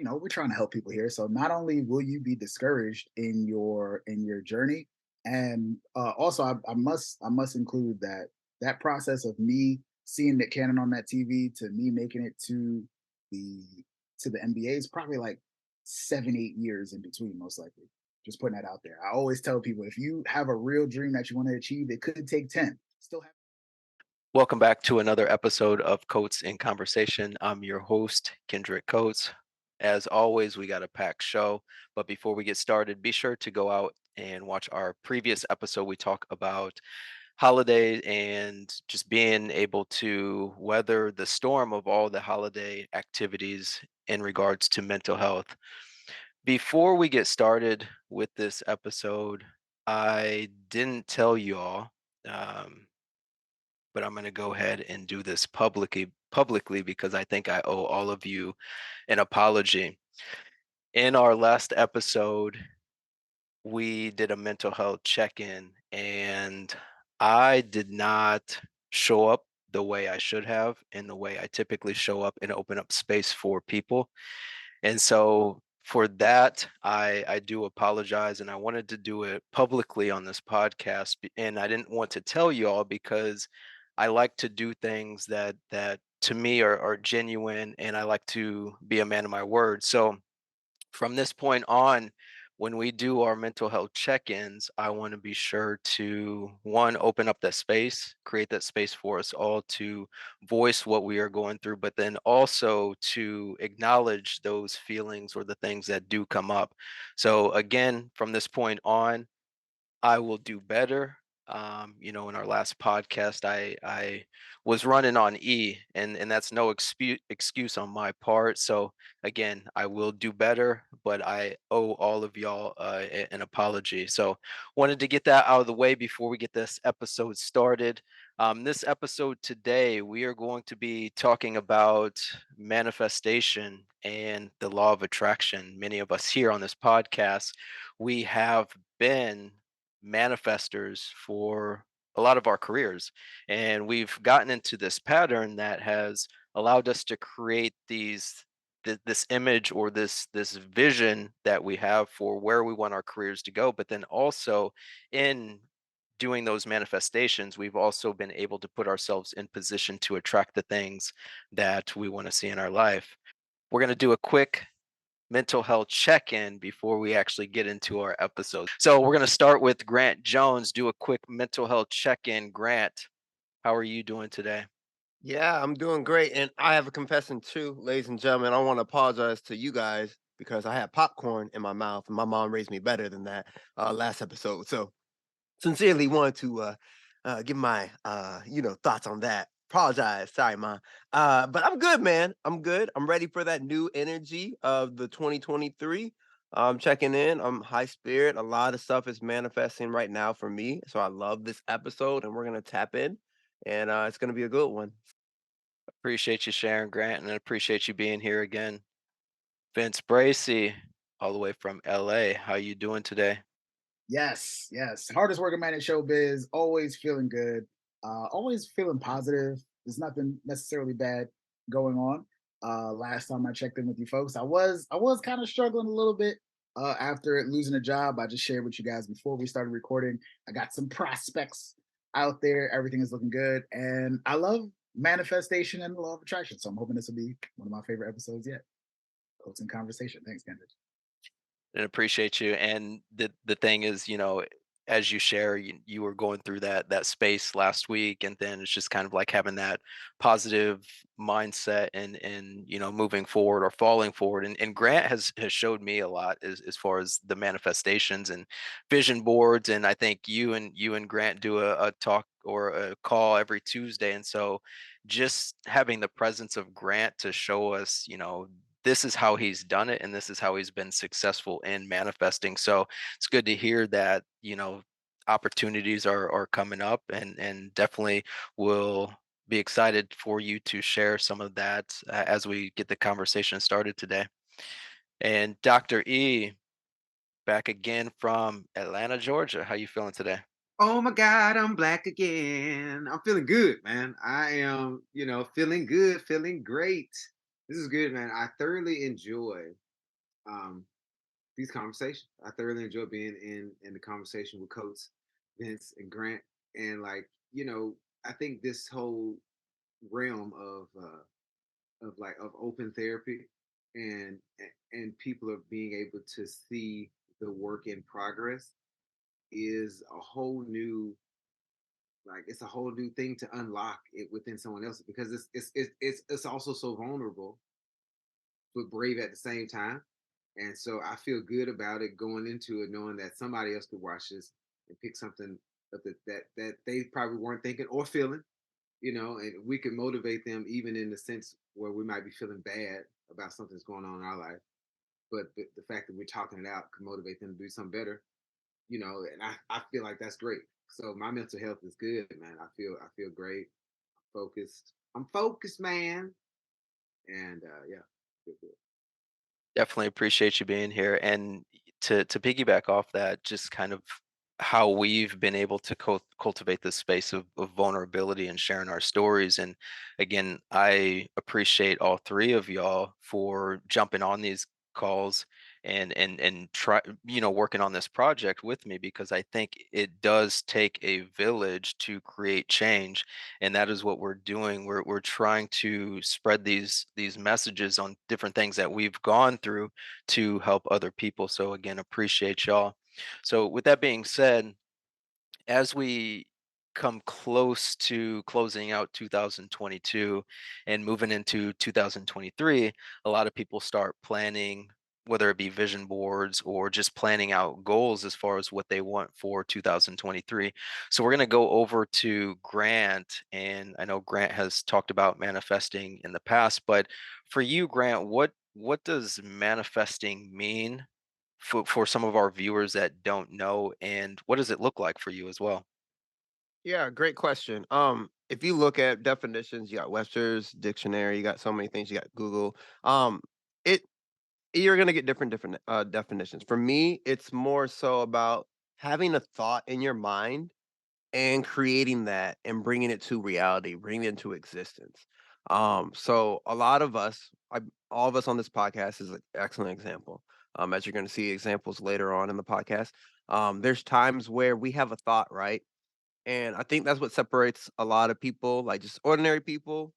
we're trying to help people here. So not only will you be discouraged in your journey, and also I must include that process of me seeing Nick Cannon on that TV to me making it the the NBA is probably like 7 8 years in between, most likely. Just putting that out there. I always tell people if you have a real dream that you want to achieve, it could take 10. Still have. Welcome back to another episode of Coates in Conversation. I'm your host, Kendrick Coates. As always, we got a packed show. But before we get started, be sure to go out and watch our previous episode. We talk about holidays and just being able to weather the storm of all the holiday activities in regards to mental health. Before we get started with this episode, I didn't tell you all. Um, but I'm going to go ahead and do this publicly because I think I owe all of you an apology. In our last episode, we did a mental health check-in and I did not show up the way I should have in the way I typically show up and open up space for people. And so for that, I do apologize and I wanted to do it publicly on this podcast and I didn't want to tell you all because I like to do things that to me are genuine and I like to be a man of my word. So from this point on, when we do our mental health check-ins, I want to be sure to one, open up that space, create that space for us all to voice what we are going through, but then also to acknowledge those feelings or the things that do come up. So again, from this point on, I will do better. In our last podcast, I was running on E, and that's no excuse on my part. So again, I will do better, but I owe all of y'all an apology. So wanted to get that out of the way before we get this episode started. This episode today, we are going to be talking about manifestation and the law of attraction. Many of us here on this podcast, we have been manifestors for a lot of our careers. And we've gotten into this pattern that has allowed us to create this image or this vision that we have for where we want our careers to go. But then also in doing those manifestations, we've also been able to put ourselves in position to attract the things that we want to see in our life. We're going to do a quick mental health check-in before we actually get into our episode. So we're going to start with Grant Jones. Do a quick mental health check-in. Grant, how are you doing today? Yeah, I'm doing great. And I have a confession too, ladies and gentlemen. I want to apologize to you guys because I had popcorn in my mouth and my mom raised me better than that last episode. So sincerely wanted to give my thoughts on that. Apologize. Sorry, mom. But I'm good, man. I'm good. I'm ready for that new energy of the 2023. I'm checking in. I'm high spirit. A lot of stuff is manifesting right now for me. So I love this episode and we're gonna tap in and it's gonna be a good one. Appreciate you sharing, Grant, and I appreciate you being here again. Vince Bracy, all the way from LA. How you doing today? Yes, yes. Hardest working man in showbiz, always feeling good, always feeling positive. There's nothing necessarily bad going on. Last time I checked in with you folks, I was kind of struggling a little bit after losing a job. I just shared with you guys before we started recording. I got some prospects out there. Everything is looking good, and I love manifestation and the law of attraction. So I'm hoping this will be one of my favorite episodes yet. Quotes and conversation. Thanks, Kendrick. And appreciate you. And the thing is, as you share, you were going through that space last week, and then it's just kind of like having that positive mindset and moving forward or falling forward. And Grant has showed me a lot as far as the manifestations and vision boards. And I think you and Grant do a talk or a call every Tuesday. And so just having the presence of Grant to show us, this is how he's done it and this is how he's been successful in manifesting. So it's good to hear that, opportunities are coming up and definitely will be excited for you to share some of that as we get the conversation started today. And Dr. E, back again from Atlanta, Georgia. How you feeling today? Oh my God, I'm black again. I'm feeling good, man. I am, feeling good, feeling great. This is good, man. I thoroughly enjoy um, these conversations. I thoroughly enjoy being in the conversation with Coates, Vince, and Grant. And like, I think this whole realm of open therapy and and people are being able to see the work in progress is a whole new, like, it's a whole new thing to unlock it within someone else, because it's also so vulnerable but brave at the same time. And so I feel good about it going into it, knowing that somebody else could watch this and pick something up that they probably weren't thinking or feeling, and we can motivate them even in the sense where we might be feeling bad about something that's going on in our life. But the fact that we're talking it out can motivate them to do something better, and I feel like that's great. So my mental health is good, man. I feel great. Focused. I'm focused, man. And yeah, feel good. Definitely appreciate you being here. And to piggyback off that, just kind of how we've been able to cultivate this space of vulnerability and sharing our stories. And again, I appreciate all three of y'all for jumping on these calls and try, working on this project with me, because I think it does take a village to create change, and that is what we're doing. We're trying to spread these messages on different things that we've gone through to help other people. So again, appreciate y'all. So with that being said, as we come close to closing out 2022 and moving into 2023, a lot of people start planning, whether it be vision boards or just planning out goals as far as what they want for 2023. So we're going to go over to Grant, and I know Grant has talked about manifesting in the past, but for you, Grant, what does manifesting mean for some of our viewers that don't know, and what does it look like for you as well? Yeah, great question. If you look at definitions, you got Webster's dictionary, you got so many things, you got Google. It You're gonna get different definitions. For me, it's more so about having a thought in your mind and creating that and bringing it to reality, bringing it into existence. So a lot of us, all of us on this podcast is an excellent example. As you're going to see examples later on in the podcast, there's times where we have a thought, right? And I think that's what separates a lot of people, like just ordinary people,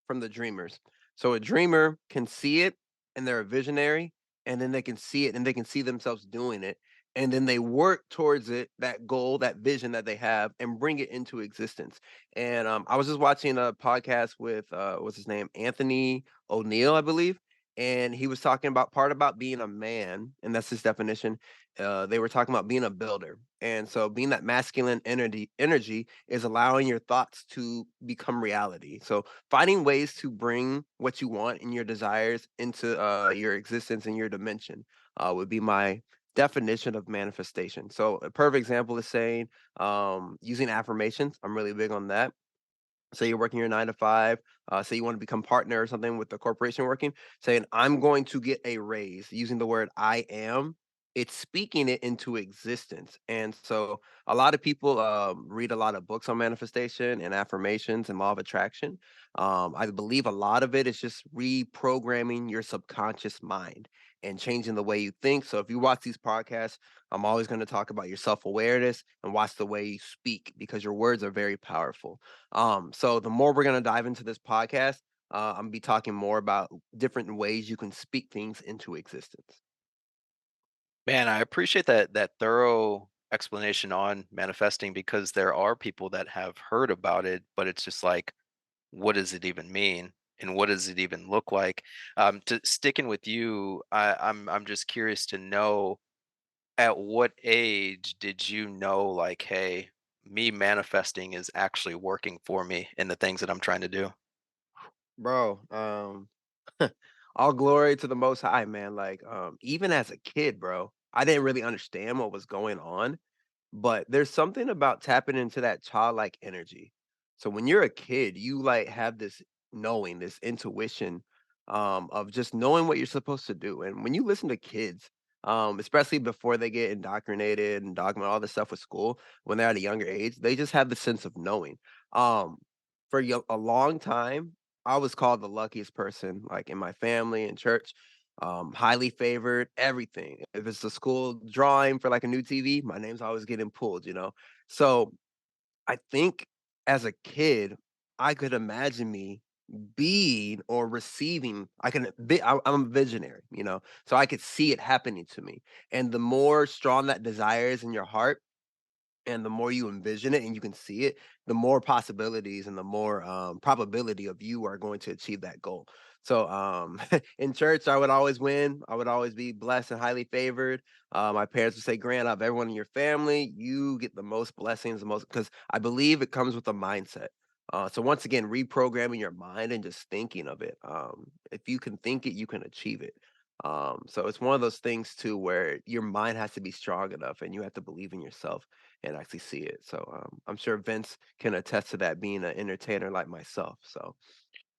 from the dreamers. So a dreamer can see it and they're a visionary, and then they can see it and they can see themselves doing it. And then they work towards it, that goal, that vision that they have, and bring it into existence. And I was just watching a podcast with what's his name? Anthony O'Neill, I believe. And he was talking about part about being a man, and that's his definition. They were talking about being a builder. And so being that masculine energy is allowing your thoughts to become reality. So finding ways to bring what you want and your desires into your existence and your dimension would be my definition of manifestation. So a perfect example is saying using affirmations. I'm really big on that. Say you're working your 9 to 5, say you want to become partner or something with the corporation working, saying I'm going to get a raise, using the word I am, it's speaking it into existence. And so a lot of people read a lot of books on manifestation and affirmations and law of attraction. I believe a lot of it is just reprogramming your subconscious mind and changing the way you think. So if you watch these podcasts, I'm always going to talk about your self-awareness and watch the way you speak, because your words are very powerful. So the more we're gonna dive into this podcast, I'm gonna be talking more about different ways you can speak things into existence. Man, I appreciate that thorough explanation on manifesting, because there are people that have heard about it, but it's just like, what does it even mean? And what does it even look like? To sticking with you, I'm just curious to know, at what age did you know, like, hey, me manifesting is actually working for me in the things that I'm trying to do? Bro, all glory to the most high, man. Like, even as a kid, bro, I didn't really understand what was going on, but there's something about tapping into that childlike energy. So when you're a kid, you like have this knowing, this intuition, of just knowing what you're supposed to do. And when you listen to kids, especially before they get indoctrinated and dogma, all this stuff with school, when they're at a younger age, they just have the sense of knowing. Um, for a long time, I was called the luckiest person, like in my family and church. Highly favored, everything. If it's a school drawing for like a new TV, my name's always getting pulled, you know. So I think as a kid, I could imagine me being or receiving. I'm a visionary, you know, so I could see it happening to me. And the more strong that desire is in your heart, and the more you envision it and you can see it, the more possibilities and the more probability of you are going to achieve that goal. So in church, I would always win. I would always be blessed and highly favored. My parents would say, Grant, out of everyone in your family, you get the most blessings, the most, because I believe it comes with a mindset. So once again, reprogramming your mind and just thinking of it. If you can think it, you can achieve it. So it's one of those things too where your mind has to be strong enough and you have to believe in yourself and actually see it. So I'm sure Vince can attest to that being an entertainer like myself. So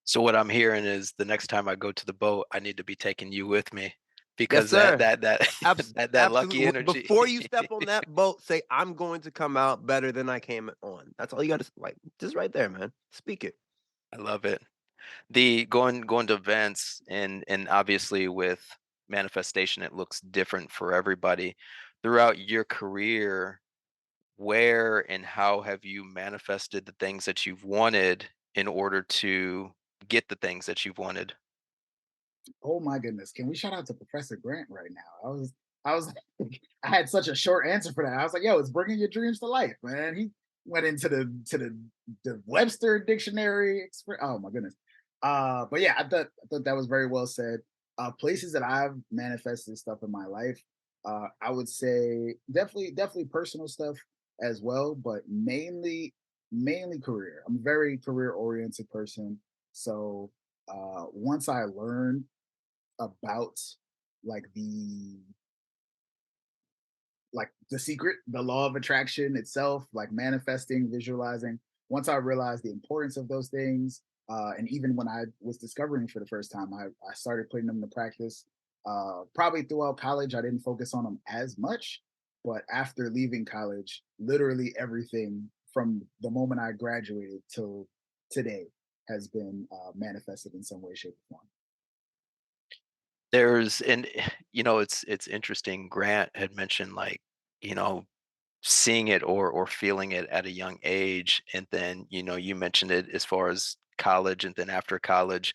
So what I'm hearing is the next time I go to the boat, I need to be taking you with me yes, because sir. that that lucky Absolutely. energy. Before you step on that boat, say I'm going to come out better than I came on. That's all you got to like. Just right there, man. Speak it. I love it. The going to events and obviously with manifestation, it looks different for everybody. Throughout your career, where and how have you manifested the things that you've wanted in order to get the things that you've wanted? Oh my goodness. Can we shout out to Professor Grant right now? I was I had such a short answer for that. I was like, yo, it's bringing your dreams to life, man. He went into the Webster dictionary. Oh my goodness. But yeah, I thought that was very well said. Places that I've manifested stuff in my life, I would say definitely personal stuff as well, but mainly career. I'm a very career oriented person. So once I learned about like the secret, the law of attraction itself, like manifesting, visualizing. Once I realized the importance of those things, and even when I was discovering for the first time, I started putting them into practice. Probably throughout college, I didn't focus on them as much, but after leaving college, literally everything from the moment I graduated till today has been manifested in some way, shape, or form. There's and it's interesting. Grant had mentioned like, you know, seeing it or feeling it at a young age, and then you mentioned it as far as college and then after college.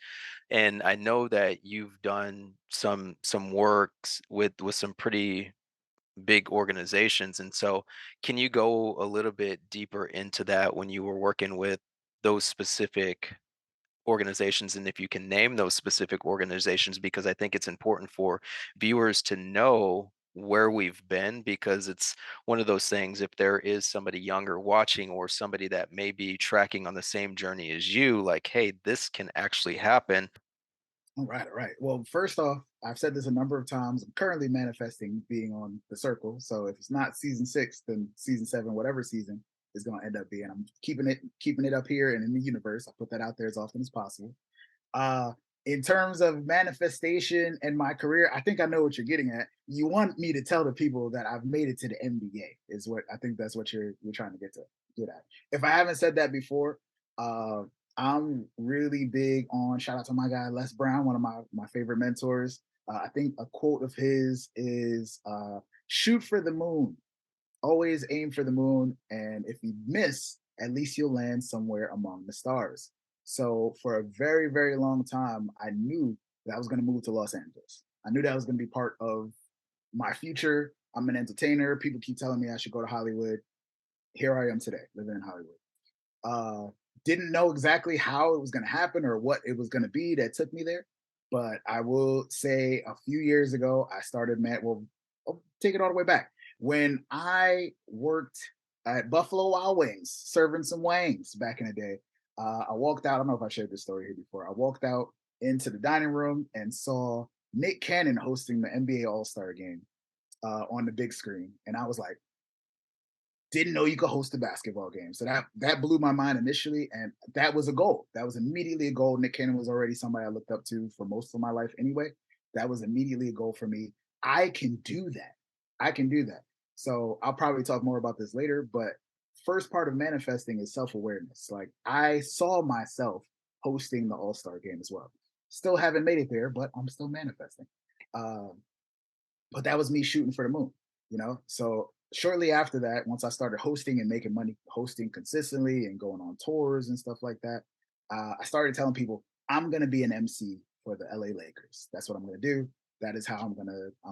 And I know that you've done some works with some pretty big organizations, and so can you go a little bit deeper into that when you were working with those specific organizations, and if you can name those specific organizations, because I think it's important for viewers to know where we've been, because it's one of those things, if there is somebody younger watching or somebody that may be tracking on the same journey as you, like, hey, this can actually happen. All right, all right. Well, first off, I've said this a number of times. I'm currently manifesting being on the circle. So if it's not season 6, then season 7, whatever season is going to end up being. I'm keeping it up here and in the universe. I put that out there as often as possible. Uh, in terms of manifestation and my career, I think I know what you're getting at. You want me to tell the people that I've made it to the NBA, is what I think that's what you're trying to get at. If I haven't said that before, uh, I'm really big on shout out to my guy Les Brown, one of my favorite mentors. I think a quote of his is shoot for the moon, always aim for the moon, and if you miss, at least you'll land somewhere among the stars. So for a very, very long time, I knew that I was going to move to Los Angeles. I knew that was going to be part of my future. I'm an entertainer. People keep telling me I should go to Hollywood. Here I am today, living in Hollywood. Uh, didn't know exactly how it was going to happen or what it was going to be that took me there. But I will say a few years ago, I started, well, I'll take it all the way back. When I worked at Buffalo Wild Wings, serving some wings back in the day, I walked out. I don't know if I shared this story here before. I walked out into the dining room and saw Nick Cannon hosting the NBA All Star game on the big screen. And I was like, didn't know you could host a basketball game. So that blew my mind initially, and that was a goal. That was immediately a goal. Nick Cannon was already somebody I looked up to for most of my life anyway. That was immediately a goal for me. I can do that. I can do that. So I'll probably talk more about this later, but first part of manifesting is self-awareness. Like I saw myself hosting the All-Star game as well. Still haven't made it there, but I'm still manifesting. Um, but that was me shooting for the moon, you know. So shortly after that, once I started hosting and making money, hosting consistently and going on tours and stuff like that, I started telling people I'm gonna be an MC for the LA Lakers. That's what I'm gonna do. That is how I'm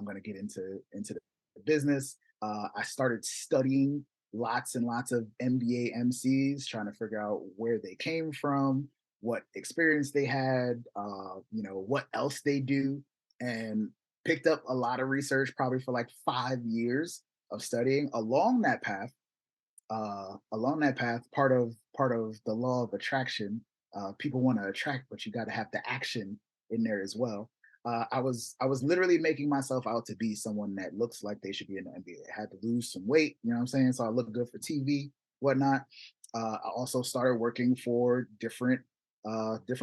gonna get into the business. I started studying lots and lots of NBA MCs, trying to figure out where they came from, what experience they had, what else they do, and picked up a lot of research probably for like 5 years of studying along that path. Part of the law of attraction. People want to attract, but you got to have the action in there as well. I was literally making myself out to be someone that looks like they should be in the NBA. I had to lose some weight, you know what I'm saying? So I look good for TV, whatnot. I also started working for different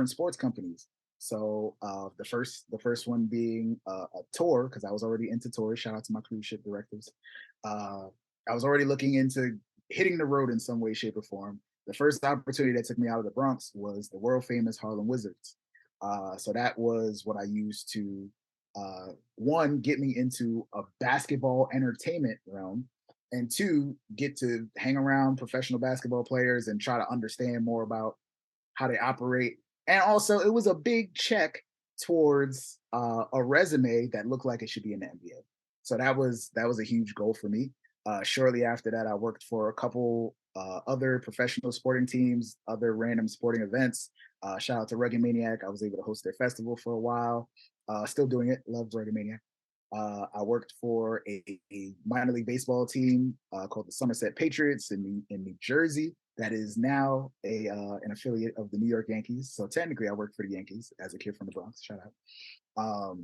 sports companies. So the first one being a tour, because I was already into tours. Shout out to my cruise ship directors. Uh, I was already looking into hitting the road in some way, shape, or form. The first opportunity that took me out of the Bronx was the world famous Harlem Wizards. So that was what I used to, one, get me into a basketball entertainment realm, and two, get to hang around professional basketball players and try to understand more about how they operate. And also, it was a big check towards a resume that looked like it should be in the NBA. So that was a huge goal for me. Shortly after that, I worked for a couple other professional sporting teams, other random sporting events. Shout out to Reggae Maniac. I was able to host their festival for a while. Still doing it. Love Reggae Maniac. I worked for a minor league baseball team called the Somerset Patriots in New Jersey. That is now an affiliate of the New York Yankees. So technically, I worked for the Yankees as a kid from the Bronx. Shout out.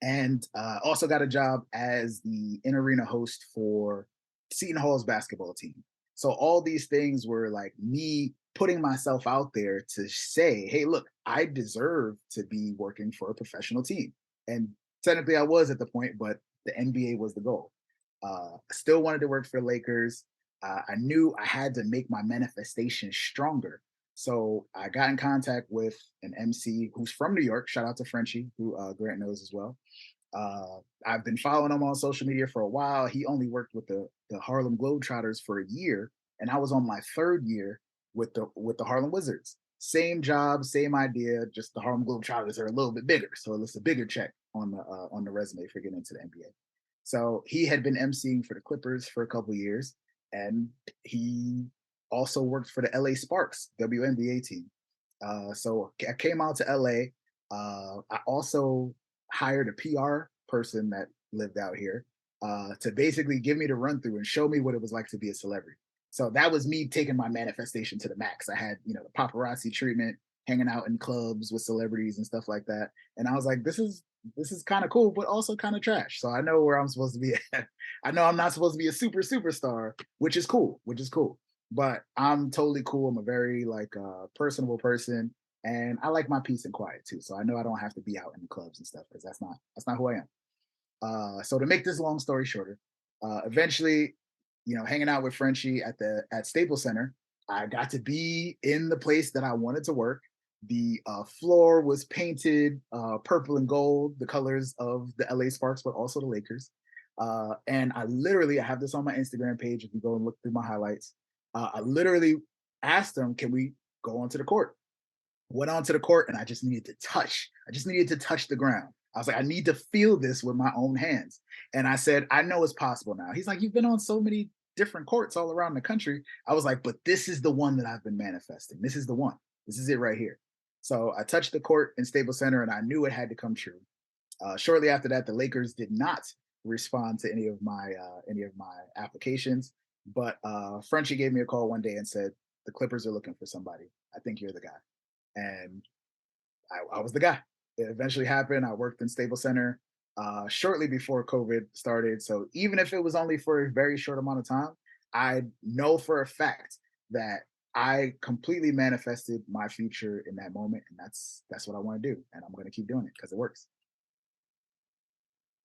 And also got a job as the in arena host for Seton Hall's basketball team. So all these things were like me putting myself out there to say, hey, look, I deserve to be working for a professional team. And technically I was at the point, but the NBA was the goal. I still wanted to work for the Lakers. I knew I had to make my manifestation stronger. So I got in contact with an MC who's from New York. Shout out to Frenchie, who Grant knows as well. I've been following him on social media for a while. He only worked with the Harlem Globetrotters for a year, and I was on my third year with the Harlem Wizards. Same job, same idea. Just the Harlem Globetrotters are a little bit bigger, so it's a bigger check on the resume for getting into the NBA. So he had been emceeing for the Clippers for a couple years, and he also worked for the LA Sparks WNBA team. So I came out to LA. I also hired a PR person that lived out here to basically give me the run through and show me what it was like to be a celebrity. So that was me taking my manifestation to the max. I had, the paparazzi treatment, hanging out in clubs with celebrities and stuff like that. And I was like, this is kind of cool, but also kind of trash. So I know where I'm supposed to be at. I know I'm not supposed to be a superstar, which is cool, but I'm totally cool. I'm a very like personable person, and I like my peace and quiet too. So I know I don't have to be out in the clubs and stuff because that's not who I am. So to make this long story shorter, eventually, hanging out with Frenchie at Staples Center, I got to be in the place that I wanted to work. The floor was painted purple and gold, the colors of the LA Sparks, but also the Lakers. And I have this on my Instagram page. If you go and look through my highlights, I literally asked them, "Can we go onto the court?" Went onto the court, and I just needed to touch. I just needed to touch the ground. I was like, I need to feel this with my own hands. And I said, I know it's possible now. He's like, you've been on so many different courts all around the country. I was like, but this is the one that I've been manifesting. This is the one. This is it right here. So I touched the court in Staples Center, and I knew it had to come true. Shortly after that, the Lakers did not respond to any of my applications, but Frenchie gave me a call one day and said, the Clippers are looking for somebody. I think you're the guy. And I was the guy. It eventually happened. I worked in Staples Center shortly before COVID started. So even if it was only for a very short amount of time, I know for a fact that I completely manifested my future in that moment, and that's what I want to do, and I'm going to keep doing it because it works.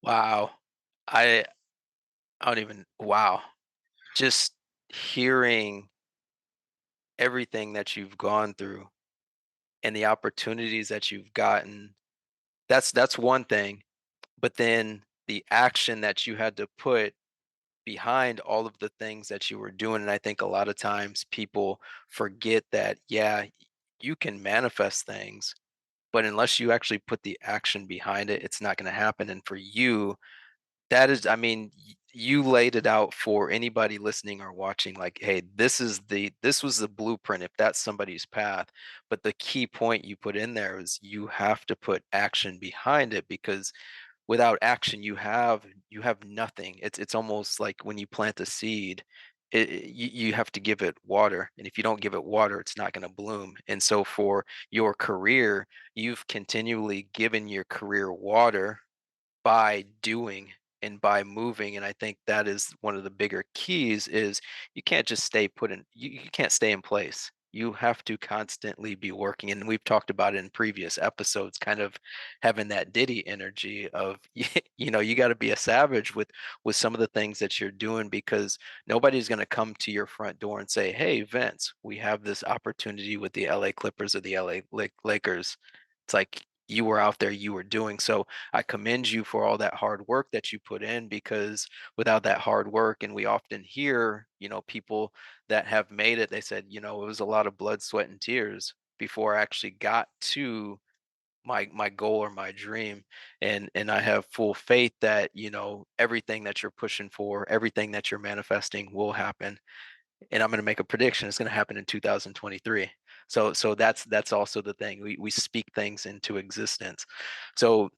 Wow. I I don't even wow. Just hearing everything that you've gone through and the opportunities that you've gotten, that's one thing. But then the action that you had to put behind all of the things that you were doing. And I think a lot of times people forget that, yeah, you can manifest things, but unless you actually put the action behind it, it's not going to happen. And for you, that is, I mean, you laid it out for anybody listening or watching, like, hey, this was the blueprint if that's somebody's path. But the key point you put in there is you have to put action behind it, because without action you have nothing. It's almost like when you plant a seed, you have to give it water, and if you don't give it water, it's not going to bloom. And so for your career, you've continually given your career water by doing and by moving. And I think that is one of the bigger keys is you can't just stay put in, you can't stay in place. You have to constantly be working. And we've talked about it in previous episodes, kind of having that Diddy energy of you got to be a savage with some of the things that you're doing, because nobody's going to come to your front door and say, hey Vince, we have this opportunity with the LA Clippers or the Lakers. It's like you were out there, you were doing. So I commend you for all that hard work that you put in, because without that hard work, and we often hear, people that have made it, they said, it was a lot of blood, sweat, and tears before I actually got to my goal or my dream. And I have full faith that, everything that you're pushing for, everything that you're manifesting will happen. And I'm going to make a prediction, it's going to happen in 2023. So that's also the thing. We speak things into existence. So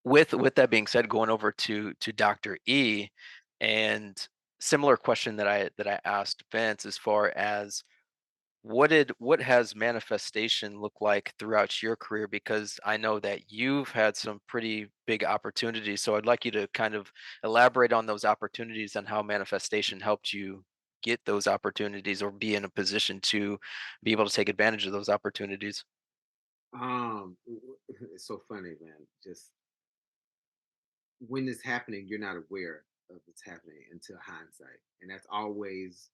with that being said, going over to Dr. E, and similar question that I asked Vince, as far as what has manifestation look like throughout your career? Because I know that you've had some pretty big opportunities. So I'd like you to kind of elaborate on those opportunities and how manifestation helped you get those opportunities, or be in a position to be able to take advantage of those opportunities. It's so funny, man. Just when it's happening, you're not aware of it's happening until hindsight, and that's always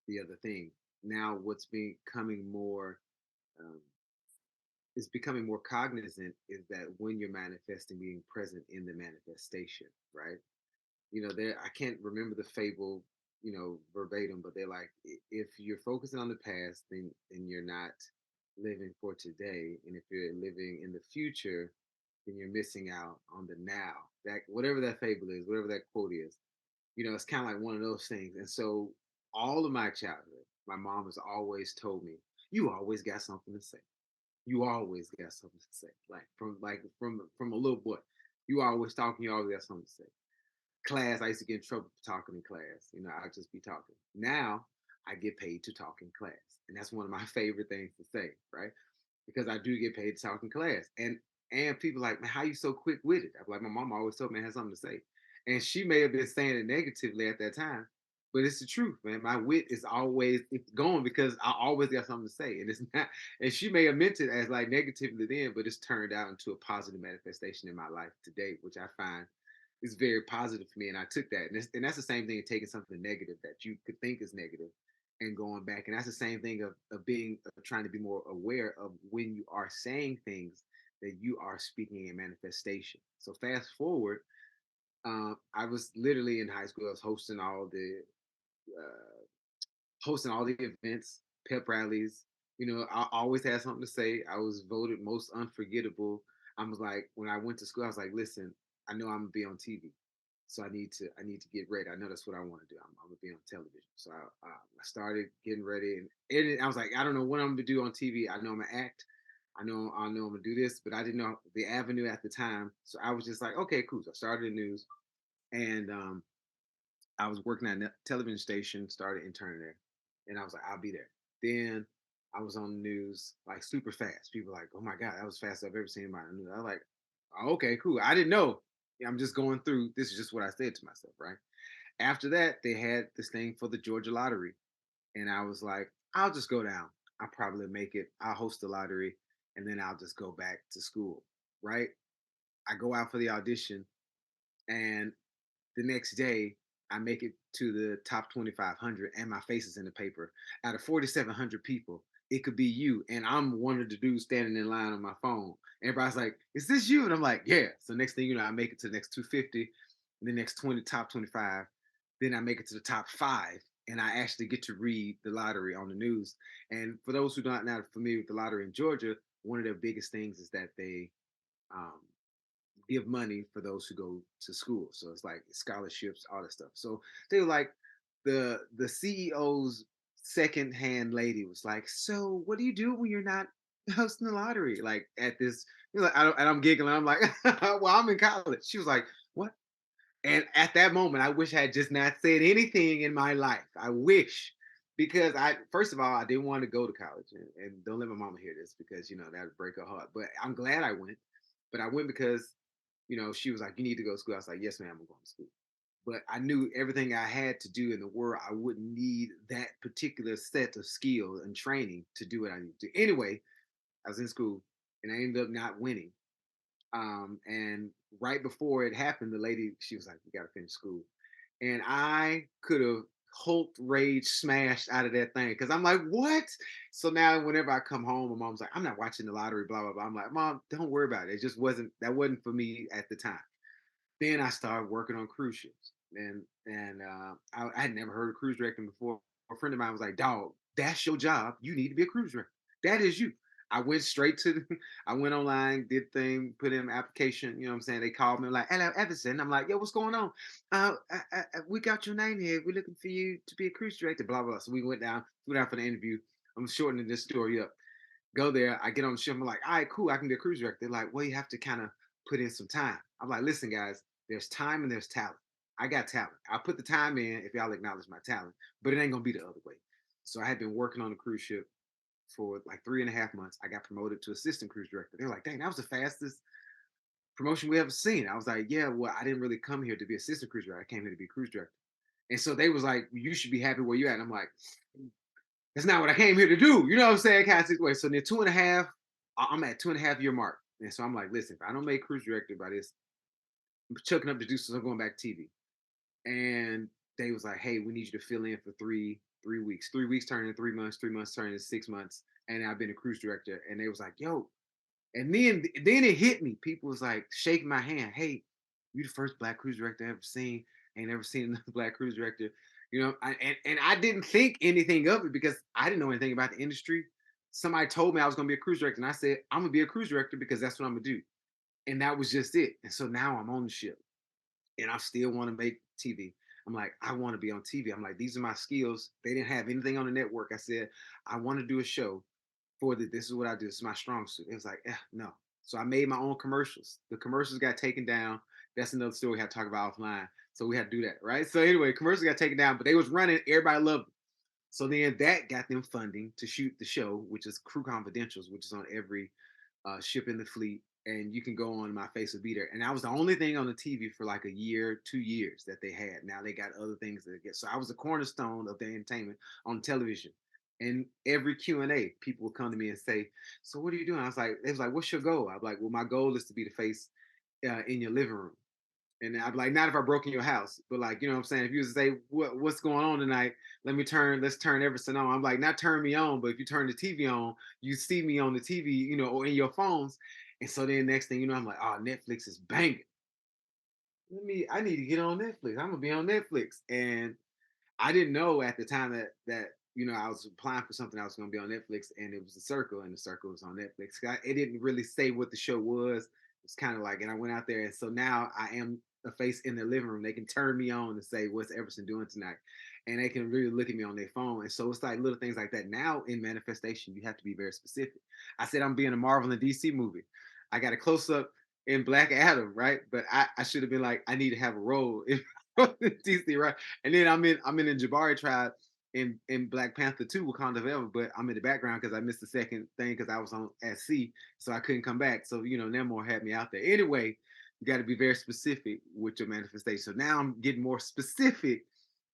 the other thing. Now, what's becoming more um, is becoming more cognizant is that when you're manifesting, being present in the manifestation, right? There I can't remember the fable, verbatim, but they're like, if you're focusing on the past, then you're not living for today, and if you're living in the future, then you're missing out on the now. That whatever that fable is, whatever that quote is, it's kind of like one of those things. And so, all of my childhood, my mom has always told me, "You always got something to say. You always got something to say." Like from a little boy, you always talking. You always got something to say. Class, I used to get in trouble for talking in class. I'd just be talking. Now I get paid to talk in class. And that's one of my favorite things to say, right? Because I do get paid to talk in class. And people like, man, how you so quick with it? I'm like, my mom always told me I had something to say. And she may have been saying it negatively at that time, but it's the truth, man. My wit is always it's going because I always got something to say. And it's not, and she may have meant it as like negatively then, but it's turned out into a positive manifestation in my life today, which I find is very positive for me. And I took that. And that's the same thing of taking something negative that you could think is negative and going back. And that's the same thing of being of trying to be more aware of when you are saying things that you are speaking in manifestation. So fast forward, I was literally in high school. I was uh, hosting all the events, pep rallies. I always had something to say. I was voted most unforgettable. I was like, when I went to school, I was like, listen, I know I'm gonna be on TV, so I need to get ready. I know that's what I want to do. I'm gonna be on television. So I started getting ready, and I was like, I don't know what I'm gonna do on TV. I know I'm gonna act. I know I'm gonna do this, but I didn't know the avenue at the time. So I was just like, okay, cool. So I started the news, and I was working at a television station, started interning there, and I was like, I'll be there. Then I was on the news like super fast. People were like, oh my god, that was fast I've ever seen in my news. I was like, oh, okay, cool. I didn't know. Yeah, I'm just going through. This is just what I said to myself, right? After that, they had this thing for the Georgia lottery, and I was like, I'll just go down. I'll probably make it. I'll host the lottery, and then I'll just go back to school, right? I go out for the audition, and the next day, I make it to the top 2,500, and my face is in the paper. Out of 4,700 people, it could be you. And I'm one of the dudes standing in line on my phone. Everybody's like, is this you? And I'm like, yeah. So next thing you know, I make it to the next 250, the next 20, top 25. Then I make it to the top 5. And I actually get to read the lottery on the news. And for those who are not familiar with the lottery in Georgia, one of their biggest things is that they um, give money for those who go to school. So it's like scholarships, all that stuff. So they were like, the CEO's second hand lady was like, so what do you do when you're not hosting the lottery? Like at this, like, and I'm giggling. I'm like, well, I'm in college. She was like, what? And at that moment, I wish I had just not said anything in my life. I wish, because first of all, I didn't want to go to college, and don't let my mama hear this because that would break her heart. But I'm glad I went. But I went because she was like, you need to go to school. I was like, yes, ma'am, I'm going to school. But I knew everything I had to do in the world, I wouldn't need that particular set of skills and training to do what I need to do. Anyway, I was in school and I ended up not winning. And right before it happened, the lady, she was like, "You got to finish school," and I could have Hulk rage smashed out of that thing because I'm like, "What?" So now, whenever I come home, my mom's like, "I'm not watching the lottery," blah blah blah. I'm like, "Mom, don't worry about it. It just wasn't for me at the time." Then I started working on cruise ships, and I had never heard of cruise directing before. A friend of mine was like, "Dog, that's your job. You need to be a cruise director. That is you." I went straight to I went online, did thing, put in an application. You know what I'm saying? They called me like, "Hello, Everson." I'm like, "Yo, what's going on? We got your name here. We're looking for you to be a cruise director." Blah blah. So we went down for the interview. I'm shortening this story up. Go there. I get on the ship. I'm like, "All right, cool. I can be a cruise director." They're like, "Well, you have to kind of put in some time." I'm like, "Listen, guys, there's time and there's talent. I got talent. I'll put the time in if y'all acknowledge my talent, but it ain't gonna be the other way." So I had been working on the cruise ship for like 3.5 months. I got promoted to assistant cruise director. They're like, "Dang, that was the fastest promotion we ever seen." I was like, "Yeah, well, I didn't really come here to be assistant cruise director. I came here to be cruise director." And so they was like, "You should be happy where you're at." And I'm like, "That's not what I came here to do." You know what I'm saying? Kind of situation. So then 2.5, I'm at 2.5 year mark. And so I'm like, "Listen, if I don't make cruise director by this, I'm chucking up the deuces. I'm going back to TV." And they was like, "Hey, we need you to fill in for three weeks. 3 weeks turning into 3 months. 3 months turning into 6 months." And I've been a cruise director. And they was like, "Yo." And then it hit me. People was like shaking my hand. "Hey, you the first black cruise director I ever seen. Ain't never seen another black cruise director." And I didn't think anything of it because I didn't know anything about the industry. Somebody told me I was gonna be a cruise director, and I said, "I'm gonna be a cruise director because that's what I'm gonna do." And that was just it. And so now I'm on the ship and I still want to make TV. I'm like, I want to be on TV. I'm like, these are my skills. They didn't have anything on the network. I said, I want to do a show for the, this is what I do. This is my strong suit. It was like, no. So I made my own commercials. The commercials got taken down. That's another story we had to talk about offline. So we had to do that, right? So anyway, commercials got taken down, but they was running. Everybody loved them. So then that got them funding to shoot the show, which is Crew Confidentials, which is on every ship in the fleet. And you can go on My Face Will Be There. And that was the only thing on the TV for like a year, 2 years that they had. Now they got other things that they get. So I was a cornerstone of the entertainment on television. And every Q&A, people would come to me and say, "So what are you doing?" I was like, "It was like, what's your goal?" I'm like, "Well, my goal is to be the face in your living room." And I'm like, not if I broke in your house, but like, you know what I'm saying? If you was to say, what's going on tonight? Let's turn Everson on. I'm like, not turn me on, but if you turn the TV on, you see me on the TV, or in your phones. And so then next thing you know, I'm like, oh, Netflix is banging. I need to get on Netflix. I'm gonna be on Netflix. And I didn't know at the time that I was applying for something I was going to be on Netflix, and it was The Circle, and The Circle was on Netflix. It didn't really say what the show was. It's kind of like, and I went out there, and so now I am a face in their living room. They can turn me on and say, "What's Everson doing tonight?" And they can really look at me on their phone. And so it's like little things like that. Now in manifestation, you have to be very specific. I said I'm being a Marvel and DC movie. I got a close up in Black Adam, right? But I should have been like, I need to have a role in DC, right? And then I'm in the Jabari tribe in Black Panther 2, Wakanda Forever, but I'm in the background because I missed the second thing because I was on at sea, so I couldn't come back. So Namor had me out there. Anyway, you got to be very specific with your manifestation. So now I'm getting more specific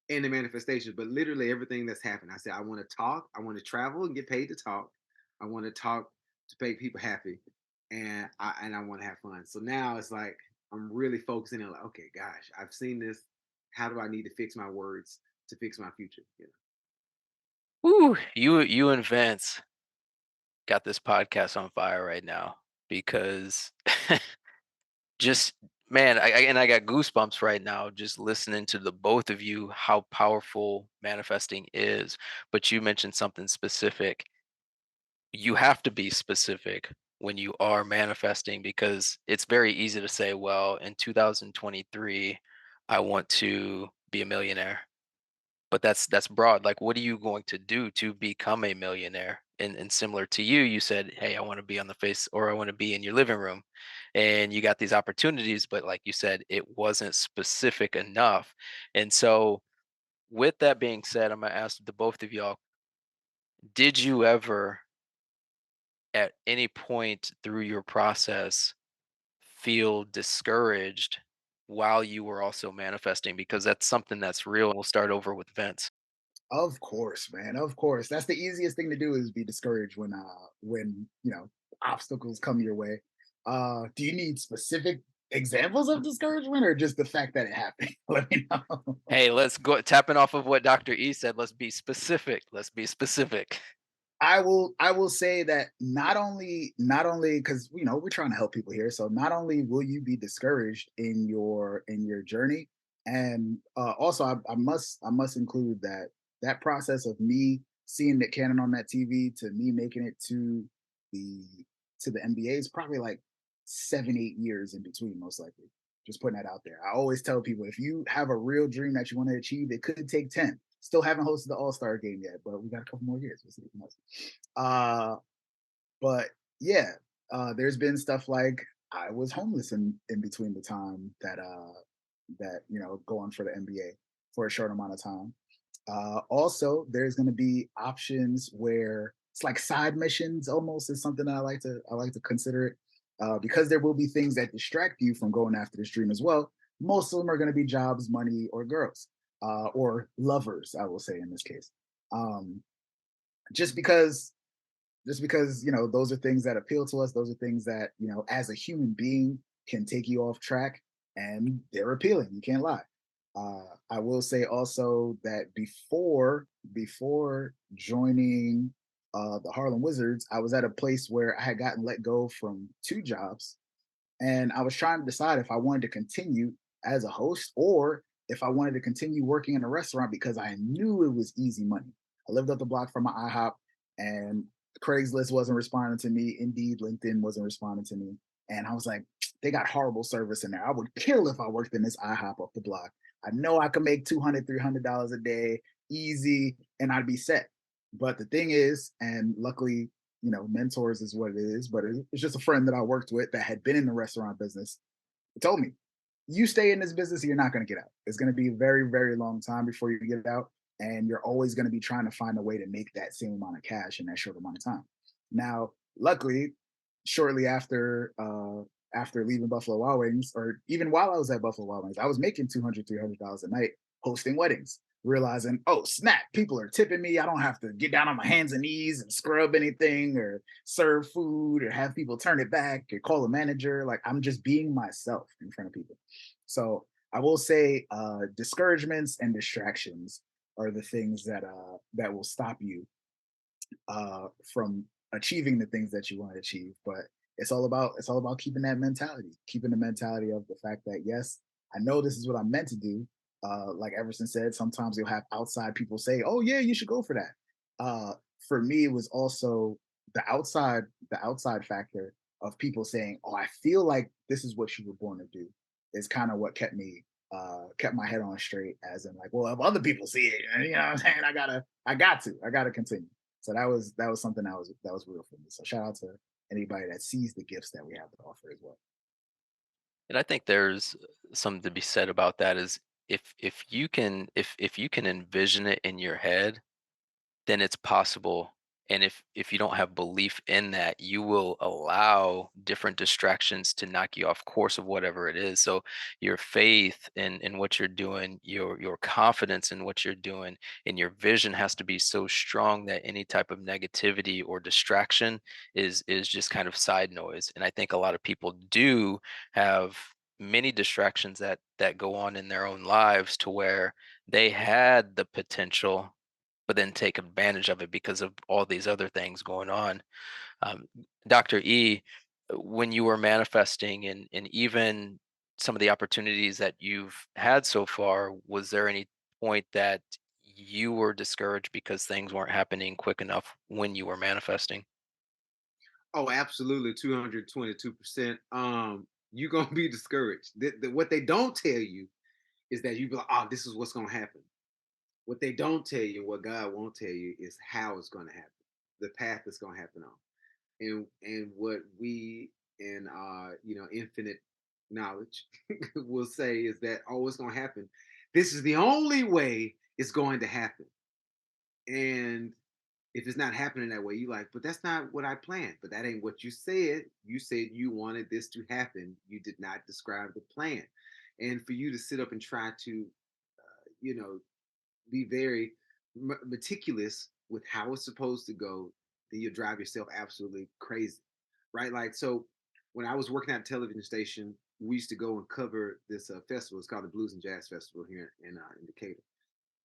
in the manifestation, but literally everything that's happened. I said I want to talk, I want to travel and get paid to talk. I want to talk to make people happy, and I want to have fun. So now it's like I'm really focusing on like, okay, gosh, I've seen this. How do I need to fix my words to fix my future? Ooh, you and Vance. got this podcast on fire right now because just man, I got goosebumps right now just listening to the both of you how powerful manifesting is. But you mentioned something specific. You have to be specific when you are manifesting because it's very easy to say, well, in 2023, I want to be a millionaire. But that's broad. Like, what are you going to do to become a millionaire? And similar to you, you said, hey, I want to be on the face or I want to be in your living room. And you got these opportunities, but like you said, it wasn't specific enough. And so, with that being said, I'm gonna ask the both of y'all, did you ever at any point through your process feel discouraged while you were also manifesting? Because that's something that's real. We'll start over with Vince. Of course, man. Of course. That's the easiest thing to do is be discouraged when, obstacles come your way. Do you need specific examples of discouragement or just the fact that it happened? Let me know. Hey, let's go tapping off of what Dr. E said. Let's be specific. Let's be specific. I will say that not only because we're trying to help people here. So not only will you be discouraged in your journey, and also I must include that process of me seeing Nick Cannon on that TV to me making it the the NBA is probably like 7-8 years in between, most likely. Just putting that out there. I always tell people if you have a real dream that you want to achieve, it could take 10. Still haven't hosted the All-Star game yet, but we got a couple more years. We'll see what else. Uh, but yeah, there's been stuff like I was homeless in between the time that going for the NBA for a short amount of time. Also, there's going to be options where it's like side missions almost is something that I like to consider it because there will be things that distract you from going after this dream as well. Most of them are going to be jobs, money, or girls or lovers. I will say in this case, um, just because those are things that appeal to us. Those are things that as a human being can take you off track, and they're appealing. You can't lie. I will say also that before joining the Harlem Wizards, I was at a place where I had gotten let go from 2 jobs, and I was trying to decide if I wanted to continue as a host or if I wanted to continue working in a restaurant because I knew it was easy money. I lived up the block from my IHOP, and Craigslist wasn't responding to me. Indeed, LinkedIn wasn't responding to me. And I was like, they got horrible service in there. I would kill if I worked in this IHOP up the block. I know I could make $200, $300 a day easy and I'd be set. But the thing is, and luckily, mentors is what it is, but it's just a friend that I worked with that had been in the restaurant business. He told me, you stay in this business, you're not going to get out. It's going to be a very, very long time before you get out. And you're always going to be trying to find a way to make that same amount of cash in that short amount of time. Now, luckily, shortly after leaving Buffalo Wild Wings, or even while I was at Buffalo Wild Wings, I was making $200, $300 a night hosting weddings, realizing, oh, snap, people are tipping me. I don't have to get down on my hands and knees and scrub anything or serve food or have people turn it back or call a manager. Like I'm just being myself in front of people. So I will say discouragements and distractions are the things that will stop you from achieving the things that you want to achieve. But it's all about keeping that mentality, keeping the mentality of the fact that yes, I know this is what I'm meant to do. Like Everson said, sometimes you'll have outside people say, "Oh yeah, you should go for that." For me, it was also the outside factor of people saying, "Oh, I feel like this is what you were born to do." Is kind of what kept my head on straight, as in like, well, if other people see it, you know what I'm saying, I gotta continue. So that was something that was real for me. So shout out to anybody that sees the gifts that we have to offer as well. And I think there's something to be said about that is if you can envision it in your head, then it's possible. And if you don't have belief in that, you will allow different distractions to knock you off course of whatever it is. So your faith in what you're doing, your confidence in what you're doing, and your vision has to be so strong that any type of negativity or distraction is just kind of side noise. And I think a lot of people do have many distractions that go on in their own lives to where they had the potential but then take advantage of it because of all these other things going on. Um, Dr. E, when you were manifesting and even some of the opportunities that you've had so far, was there any point that you were discouraged because things weren't happening quick enough when you were manifesting? Oh, absolutely, 222%. You're gonna be discouraged. What they don't tell you is that you be like, oh, this is what's gonna happen. What they don't tell you, what God won't tell you, is how it's gonna happen, the path it's gonna happen on. And what we in infinite knowledge will say is that, oh, it's gonna happen. This is the only way it's going to happen. And if it's not happening that way, you like, but that's not what I planned. But that ain't what you said. You said you wanted this to happen. You did not describe the plan. And for you to sit up and try to, you know, be very meticulous with how it's supposed to go, then you'll drive yourself absolutely crazy, right? Like, so when I was working at a television station, we used to go and cover this festival. It's called the Blues and Jazz Festival here in Decatur.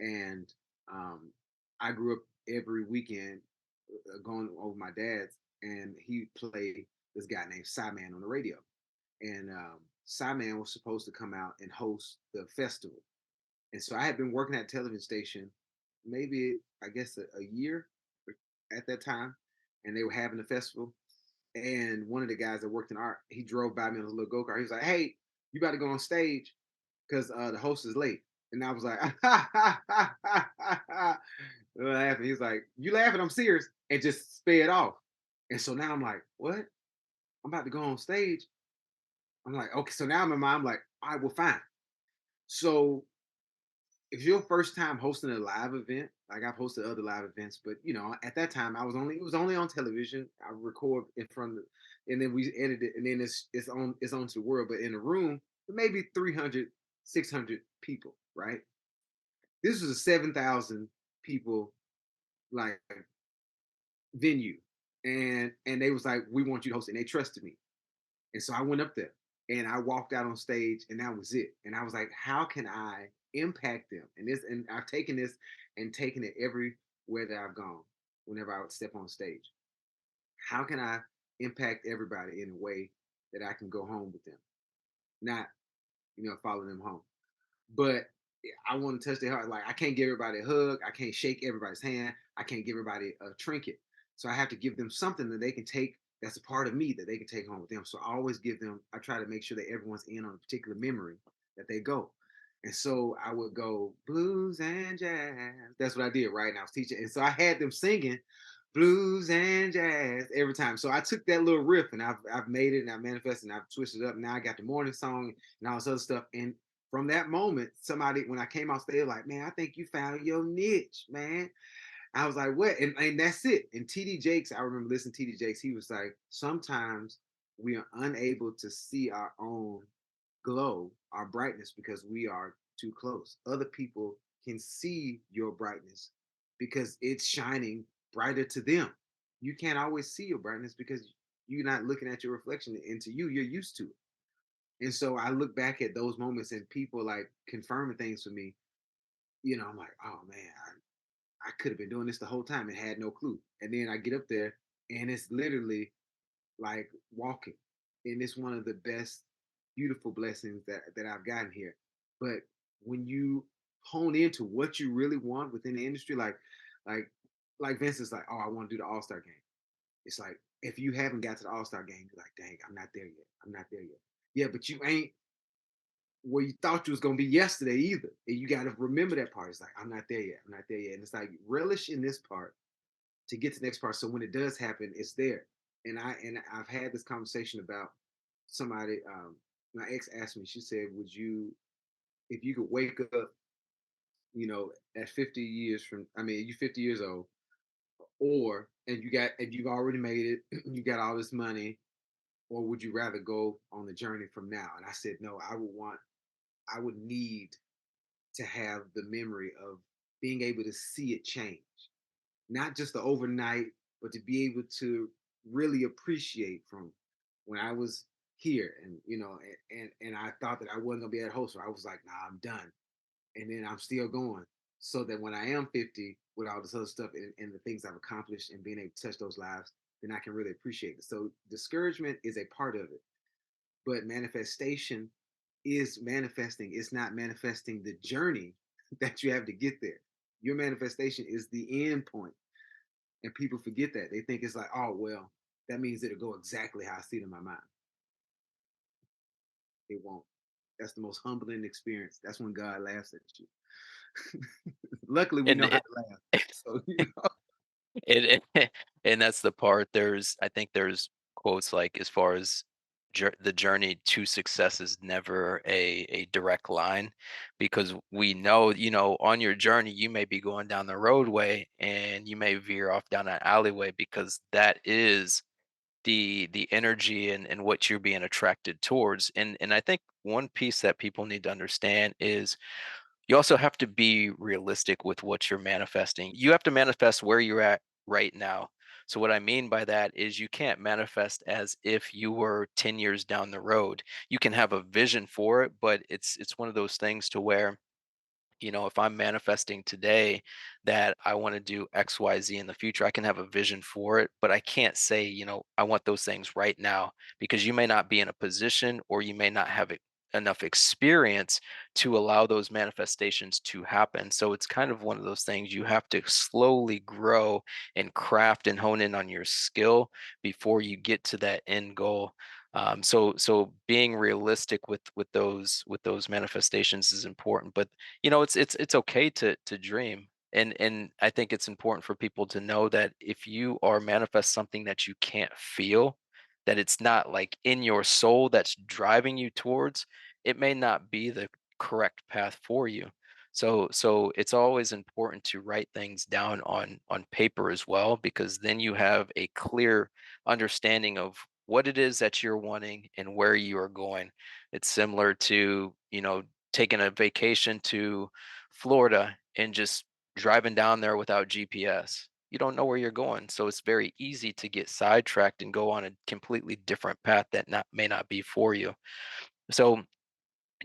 And um, I grew up every weekend going over my dad's, and he played this guy named Man on the radio. And Man was supposed to come out and host the festival. And so I had been working at a television station maybe, I guess, a year at that time, and they were having a festival. And one of the guys that worked in art, he drove by me on his little go kart. He was like, "Hey, you about to go on stage because the host is late." And I was like, laughing. He's like, "You laughing? I'm serious," and just sped off. And so now I'm like, "What? I'm about to go on stage." I'm like, "Okay." So now in my mind, I'm like, "All right, well, fine." So if your first time hosting a live event, like I've hosted other live events, but at that time it was only on television. I record in front of, and then we edit it, and then it's on to the world. But in a room, maybe 300, 600 people, right? This was a 7,000 people like venue, and they was like, we want you to host it, and they trusted me, and so I went up there and I walked out on stage, and that was it. And I was like, how can I impact them? And I've taken this and taken it everywhere that I've gone. Whenever I would step on stage, how can I impact everybody in a way that I can go home with them, not follow them home, but I want to touch their heart. Like, I can't give everybody a hug. I can't shake everybody's hand. I can't give everybody a trinket. So I have to give them something that they can take, that's a part of me that they can take home with them. So I always give them, I try to make sure that everyone's in on a particular memory that they go. And so I would go blues and jazz. That's what I did, right? And I was teaching. And so I had them singing blues and jazz every time. So I took that little riff and I've made it and I've manifested and I've twisted it up. Now I got the morning song and all this other stuff. And from that moment, somebody, when I came off stage, like, man, I think you found your niche, man. I was like, what? And that's it. And TD Jakes, I remember listening to TD Jakes, he was like, sometimes we are unable to see our own glow, our brightness, because we are too close. Other people can see your brightness because it's shining brighter to them. You can't always see your brightness because you're not looking at your reflection into you. You're used to it. And so I look back at those moments and people like confirming things for me. I'm like, oh man, I could have been doing this the whole time and had no clue. And then I get up there and it's literally like walking. And it's one of the best, beautiful blessings that I've gotten here. But when you hone into what you really want within the industry, like like Vince is like, oh, I want to do the All-Star game. It's like, if you haven't got to the All-Star game, you're like, dang, I'm not there yet. I'm not there yet. Yeah, but you ain't where you thought you was gonna be yesterday either. And you gotta remember that part. It's like, I'm not there yet. I'm not there yet. And it's like, relish in this part to get to the next part. So when it does happen, it's there. And I've had this conversation about somebody, my ex asked me, she said, would you, if you could wake up, at 50 years from, I mean, you 50 years old, or and you've already made it, you got all this money, or would you rather go on the journey from now? And I said, no, I would need to have the memory of being able to see it change, not just the overnight, but to be able to really appreciate from when I was here, and and I thought that I wasn't gonna be at host, so I was like, nah, I'm done, and then I'm still going, so that when I am 50, with all this other stuff and the things I've accomplished and being able to touch those lives, then I can really appreciate it. So discouragement is a part of it, but manifestation is manifesting. It's not manifesting the journey that you have to get there. Your manifestation is the end point, and people forget that. They think it's like, oh well, that means it'll go exactly how I see it in my mind. It won't. That's the most humbling experience. That's when God laughs at you. Luckily, we And know how to laugh. So it and that's the part. I think there's quotes like, as far as the journey to success is never a direct line, because we know, on your journey you may be going down the roadway and you may veer off down an alleyway, because that is the energy and what you're being attracted towards. And I think one piece that people need to understand is you also have to be realistic with what you're manifesting. You have to manifest where you're at right now. So what I mean by that is, you can't manifest as if you were 10 years down the road. You can have a vision for it, but it's one of those things to where, if I'm manifesting today that I want to do XYZ in the future, I can have a vision for it, but I can't say, I want those things right now, because you may not be in a position, or you may not have enough experience to allow those manifestations to happen. So it's kind of one of those things, you have to slowly grow and craft and hone in on your skill before you get to that end goal. So being realistic with those manifestations is important. But it's okay to dream. And I think it's important for people to know that if you are manifest something that you can't feel, that it's not like in your soul that's driving you towards, it may not be the correct path for you. So it's always important to write things down on paper as well, because then you have a clear understanding of what it is that you're wanting and where you are going. It's similar to, taking a vacation to Florida and just driving down there without GPS. You don't know where you're going. So it's very easy to get sidetracked and go on a completely different path that may not be for you. So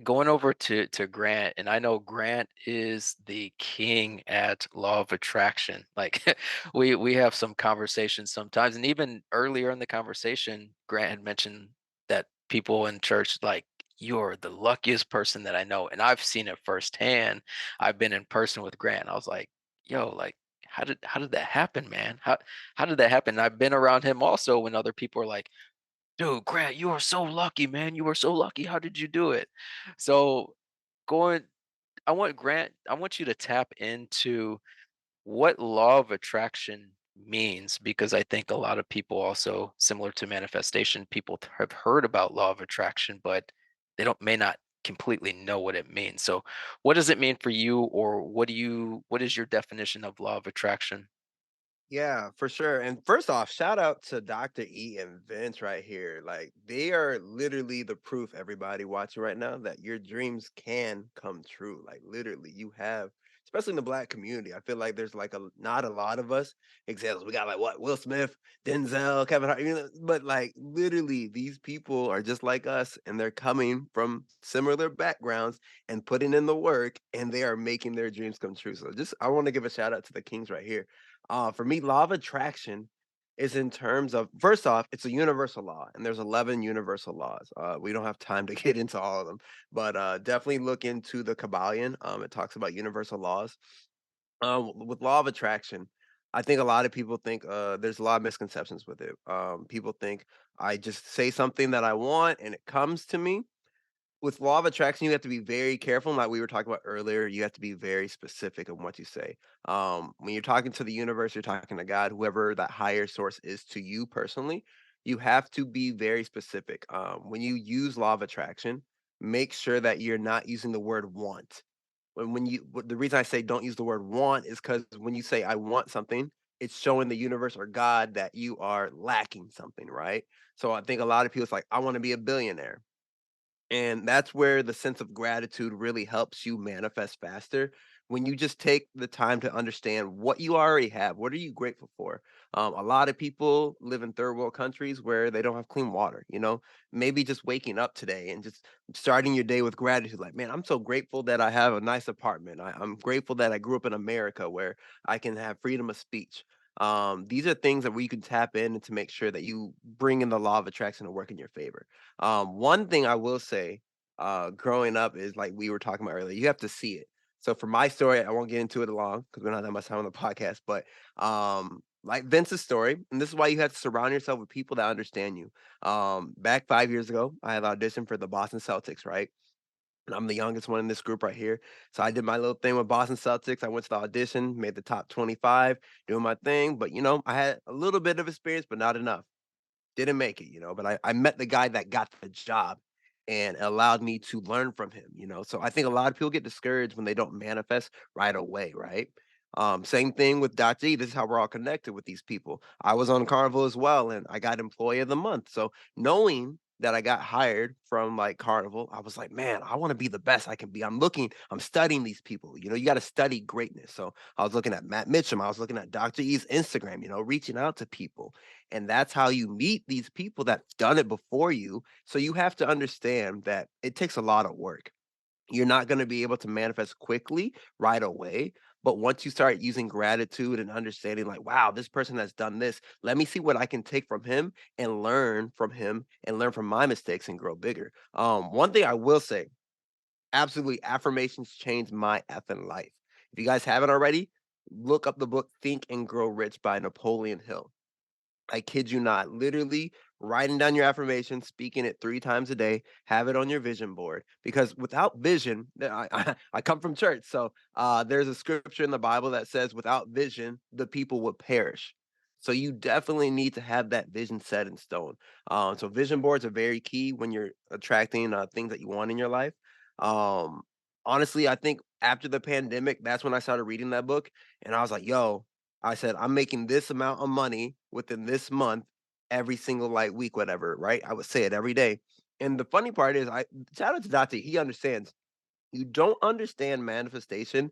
going over to Grant, and I know Grant is the king at law of attraction. Like, we have some conversations sometimes, and even earlier in the conversation, Grant had mentioned that people in church, like, you're the luckiest person that I know, and I've seen it firsthand. I've been in person with Grant. I was like, yo, like, how did that happen, man? How did that happen? And I've been around him also when other people are like, dude, Grant, you are so lucky, man. You are so lucky. How did you do it? So, going, I want you to tap into what law of attraction means, because I think a lot of people also, similar to manifestation, people have heard about law of attraction, but they may not completely know what it means. So, what does it mean for you, or what is your definition of law of attraction? Yeah, for sure. And first off, shout out to Dr. E and Vince right here. Like, they are literally the proof, everybody watching right now, that your dreams can come true. Like, literally, you have, especially in the black community. I feel like there's like not a lot of us examples. We got like what, Will Smith, Denzel, Kevin Hart, but like literally these people are just like us, and they're coming from similar backgrounds and putting in the work, and they are making their dreams come true. So just I want to give a shout out to the Kings right here. For me, law of attraction is in terms of, first off, it's a universal law, and there's 11 universal laws. We don't have time to get into all of them, but definitely look into the Kabbalion. It talks about universal laws. With law of attraction, I think a lot of people think there's a lot of misconceptions with it. People think I just say something that I want and it comes to me. With law of attraction, you have to be very careful. Like we were talking about earlier, you have to be very specific in what you say. When you're talking to the universe, you're talking to God, whoever that higher source is to you personally. You have to be very specific. When you use law of attraction, make sure that you're not using the word want. The reason I say don't use the word want is because when you say I want something, it's showing the universe or God that you are lacking something, right? So I think a lot of people it's like I want to be a billionaire, and that's where the sense of gratitude really helps you manifest faster. When you just take the time to understand what you already have, what are you grateful for? A lot of people live in third world countries where they don't have clean water. Maybe just waking up today and just starting your day with gratitude. Like, man, I'm so grateful that I have a nice apartment. I'm grateful that I grew up in America where I can have freedom of speech. These are things that where you can tap in to make sure that you bring in the law of attraction to work in your favor. One thing I will say, growing up is like we were talking about earlier, you have to see it. So for my story, I won't get into it long because we're not that much time on the podcast, but like Vince's story, and this is why you have to surround yourself with people that understand you. Back 5 years ago, I had auditioned for the Boston Celtics, right? And I'm the youngest one in this group right here. So I did my little thing with Boston Celtics. I went to the audition, made the top 25, doing my thing. But, I had a little bit of experience, but not enough. Didn't make it, but I met the guy that got the job and allowed me to learn from him. So I think a lot of people get discouraged when they don't manifest right away, right? Same thing with Dr. E. This is how we're all connected with these people. I was on Carnival as well, and I got Employee of the Month. So knowing that I got hired from like Carnival, I was like, man, I want to be the best I can be. I'm studying these people. You got to study greatness. So I was looking at Matt Mitchum, I was looking at Dr. E's Instagram, reaching out to people. And that's how you meet these people that've done it before you. So you have to understand that it takes a lot of work. You're not going to be able to manifest quickly right away. But once you start using gratitude and understanding, like, wow, this person has done this, let me see what I can take from him and learn from him and learn from my mistakes and grow bigger. One thing I will say, absolutely, affirmations changed my effing life. If you guys haven't already, look up the book Think and Grow Rich by Napoleon Hill. I kid you not, literally writing down your affirmations, speaking it 3 times a day, have it on your vision board. Because without vision, I come from church. So there's a scripture in the Bible that says, without vision, the people would perish. So you definitely need to have that vision set in stone. So vision boards are very key when you're attracting things that you want in your life. Um, Honestly, I think after the pandemic, that's when I started reading that book. And I was like, yo, I said, I'm making this amount of money within this month, every single like week, whatever, right? I would say it every day. And the funny part is, I shout out to Dati, he understands. You don't understand manifestation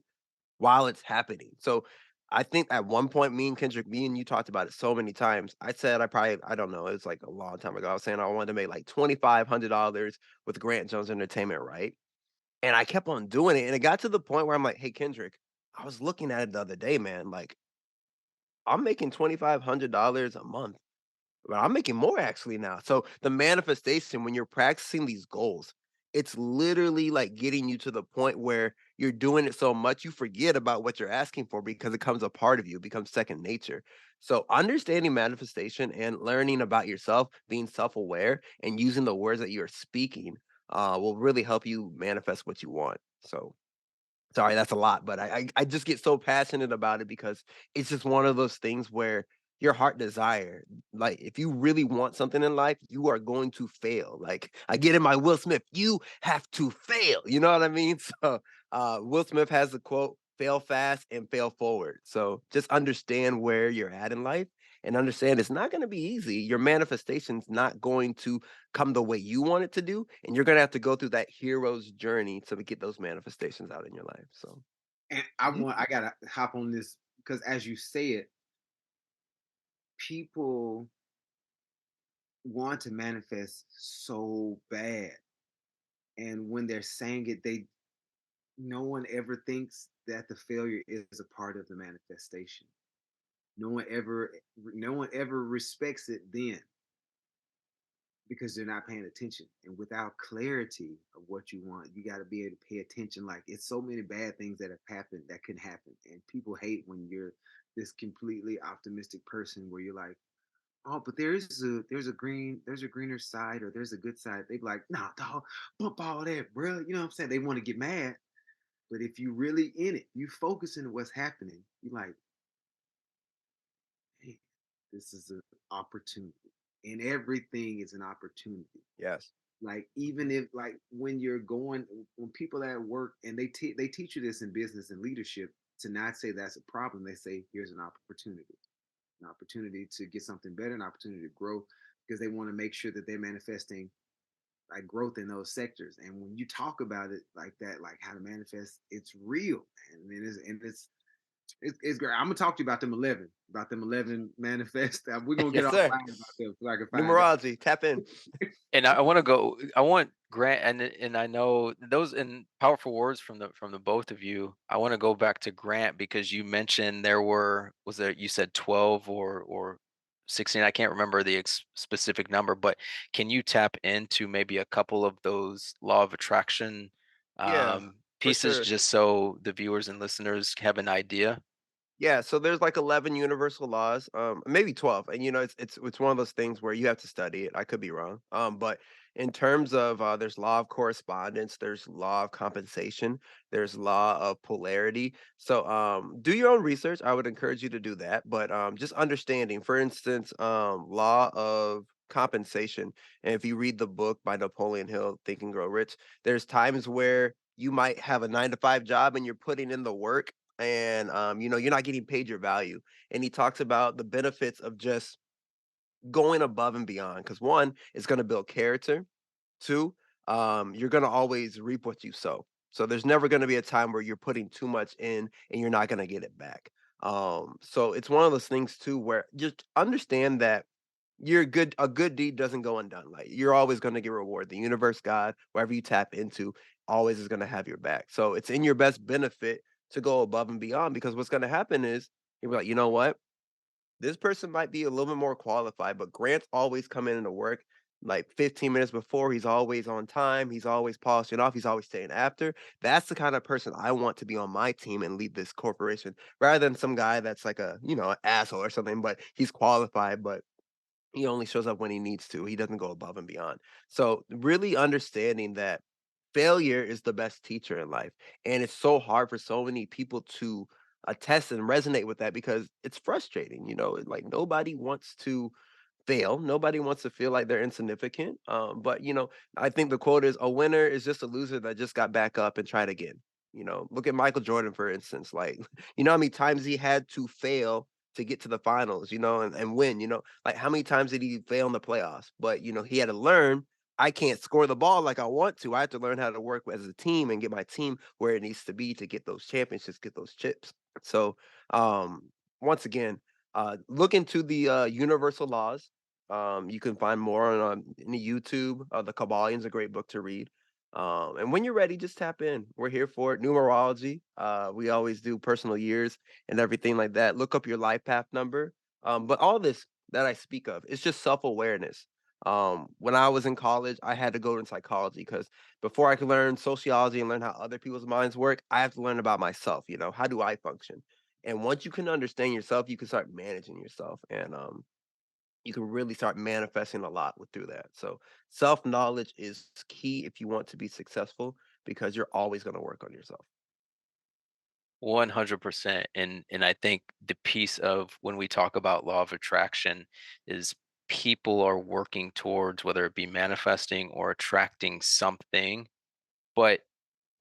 while it's happening. So I think at one point, me and Kendrick, me and you talked about it so many times. I said I don't know, it was like a long time ago. I was saying I wanted to make like $2,500 with Grant Jones Entertainment, right? And I kept on doing it. And it got to the point where I'm like, hey, Kendrick, I was looking at it the other day, man. Like, I'm making $2,500 a month. But I'm making more actually now. So the manifestation, when you're practicing these goals, it's literally like getting you to the point where you're doing it so much you forget about what you're asking for because it becomes a part of you, it becomes second nature. So understanding manifestation and learning about yourself, being self-aware and using the words that you're speaking will really help you manifest what you want. So sorry, that's a lot, but I just get so passionate about it because it's just one of those things where your heart desire, like if you really want something in life, you are going to fail. Like I get in my Will Smith, you have to fail. You know what I mean? So Will Smith has the quote, fail fast and fail forward. So just understand where you're at in life and understand it's not going to be easy. Your manifestation's not going to come the way you want it to do, and you're gonna have to go through that hero's journey to get those manifestations out in your life. So And Mhm. I gotta hop on this because as you say it, people want to manifest so bad. And when they're saying it, no one ever thinks that the failure is a part of the manifestation. No one ever no one ever respects it then because they're not paying attention. And without clarity of what you want, you got to be able to pay attention. Like it's so many bad things that have happened that can happen. And people hate when you're this completely optimistic person where you're like, oh, but there's a greener side or there's a good side. They be like, nah, dog, bump all that, bro. You know what I'm saying? They want to get mad. But if you really in it, you focusing on what's happening, you like, hey, this is an opportunity. And everything is an opportunity. yes, Like even if like when people at work and they teach you this in business and leadership to not say that's a problem. They say here's an opportunity to get something better, an opportunity to grow because they want to make sure that they're manifesting like growth in those sectors. And when you talk about it like that, like how to manifest, it's real, man. And it's It's great. I'm gonna talk to you about them 11 manifest. We're gonna get Yes, sir. offline about them so I can find out. Numerology, tap in. And I want to go. I want Grant, and I know those in powerful words from the both of you. I want to go back to Grant because you mentioned was there you said 12 or 16. I can't remember the specific number, but can you tap into maybe a couple of those law of attraction Yeah, for pieces sure. just so the viewers and listeners have an idea? Yeah, so there's like 11 universal laws, maybe 12. And it's one of those things where you have to study it. I could be wrong. But in terms of there's law of correspondence, there's law of compensation, there's law of polarity. So do your own research. I would encourage you to do that. But just understanding, for instance, law of compensation. And if you read the book by Napoleon Hill, Think and Grow Rich, there's times where you might have a 9 to 5 job and you're putting in the work and you're not getting paid your value. And he talks about the benefits of just going above and beyond because one, it's going to build character. Two, you're going to always reap what you sow. So there's never going to be a time where you're putting too much in and you're not going to get it back. So it's one of those things too where just understand that a good deed doesn't go undone. Like you're always going to get reward. The universe, God, wherever you tap into, always is going to have your back. So it's in your best benefit to go above and beyond because what's going to happen is you're like, you know what? This person might be a little bit more qualified, but Grant's always coming into work like 15 minutes before. He's always on time. He's always polishing off. He's always staying after. That's the kind of person I want to be on my team and lead this corporation rather than some guy that's like an asshole or something, but he's qualified, but he only shows up when he needs to. He doesn't go above and beyond. So really understanding that failure is the best teacher in life. And it's so hard for so many people to attest and resonate with that because it's frustrating, like nobody wants to fail. Nobody wants to feel like they're insignificant. But I think the quote is a winner is just a loser that just got back up and tried again. Look at Michael Jordan, for instance. Like, how many times he had to fail to get to the finals, and win, like how many times did he fail in the playoffs? But he had to learn I can't score the ball like I want to. I have to learn how to work as a team and get my team where it needs to be to get those championships, get those chips. So um once again, look into the universal laws. You can find more on in the YouTube. The Kabbalion is a great book to read. And when you're ready, just tap in. We're here for it. Numerology. We always do personal years and everything like that. Look up your life path number. But all this that I speak of, it's just self awareness. When I was in college, I had to go in psychology because before I could learn sociology and learn how other people's minds work, I have to learn about myself. How do I function? And once you can understand yourself, you can start managing yourself. And you can really start manifesting a lot through that. So self knowledge is key if you want to be successful because you're always going to work on yourself. 100%. And I think the piece of when we talk about law of attraction is people are working towards whether it be manifesting or attracting something. But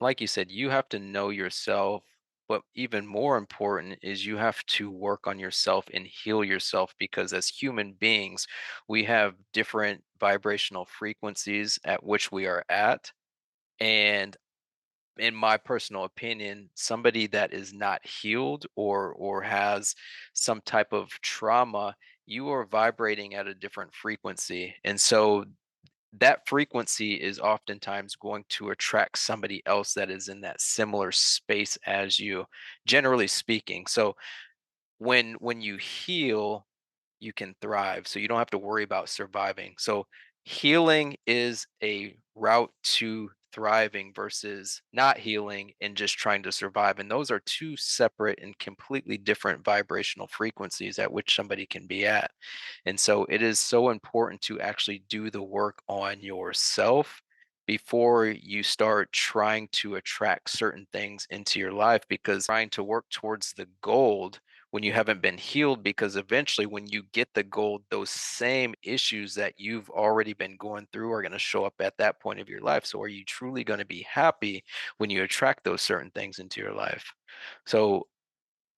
like you said, you have to know yourself. But even more important is you have to work on yourself and heal yourself because as human beings, we have different vibrational frequencies at which we are at. And in my personal opinion, somebody that is not healed or has some type of trauma, you are vibrating at a different frequency. And so that frequency is oftentimes going to attract somebody else that is in that similar space as you, generally speaking. So when you heal, you can thrive. So you don't have to worry about surviving. So healing is a route to thriving versus not healing and just trying to survive. And those are two separate and completely different vibrational frequencies at which somebody can be at. And so it is so important to actually do the work on yourself before you start trying to attract certain things into your life because trying to work towards the gold when you haven't been healed because eventually when you get the gold those same issues that you've already been going through are going to show up at that point of your life. So are you truly going to be happy when you attract those certain things into your life? So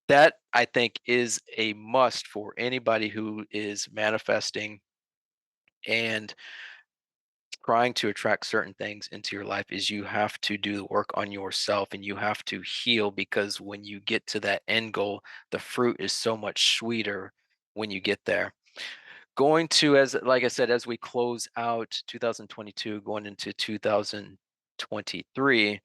that I think is a must for anybody who is manifesting. And trying to attract certain things into your life is you have to do the work on yourself and you have to heal, because when you get to that end goal, the fruit is so much sweeter when you get there. Going to, as like I said, as we close out 2022, going into 2023,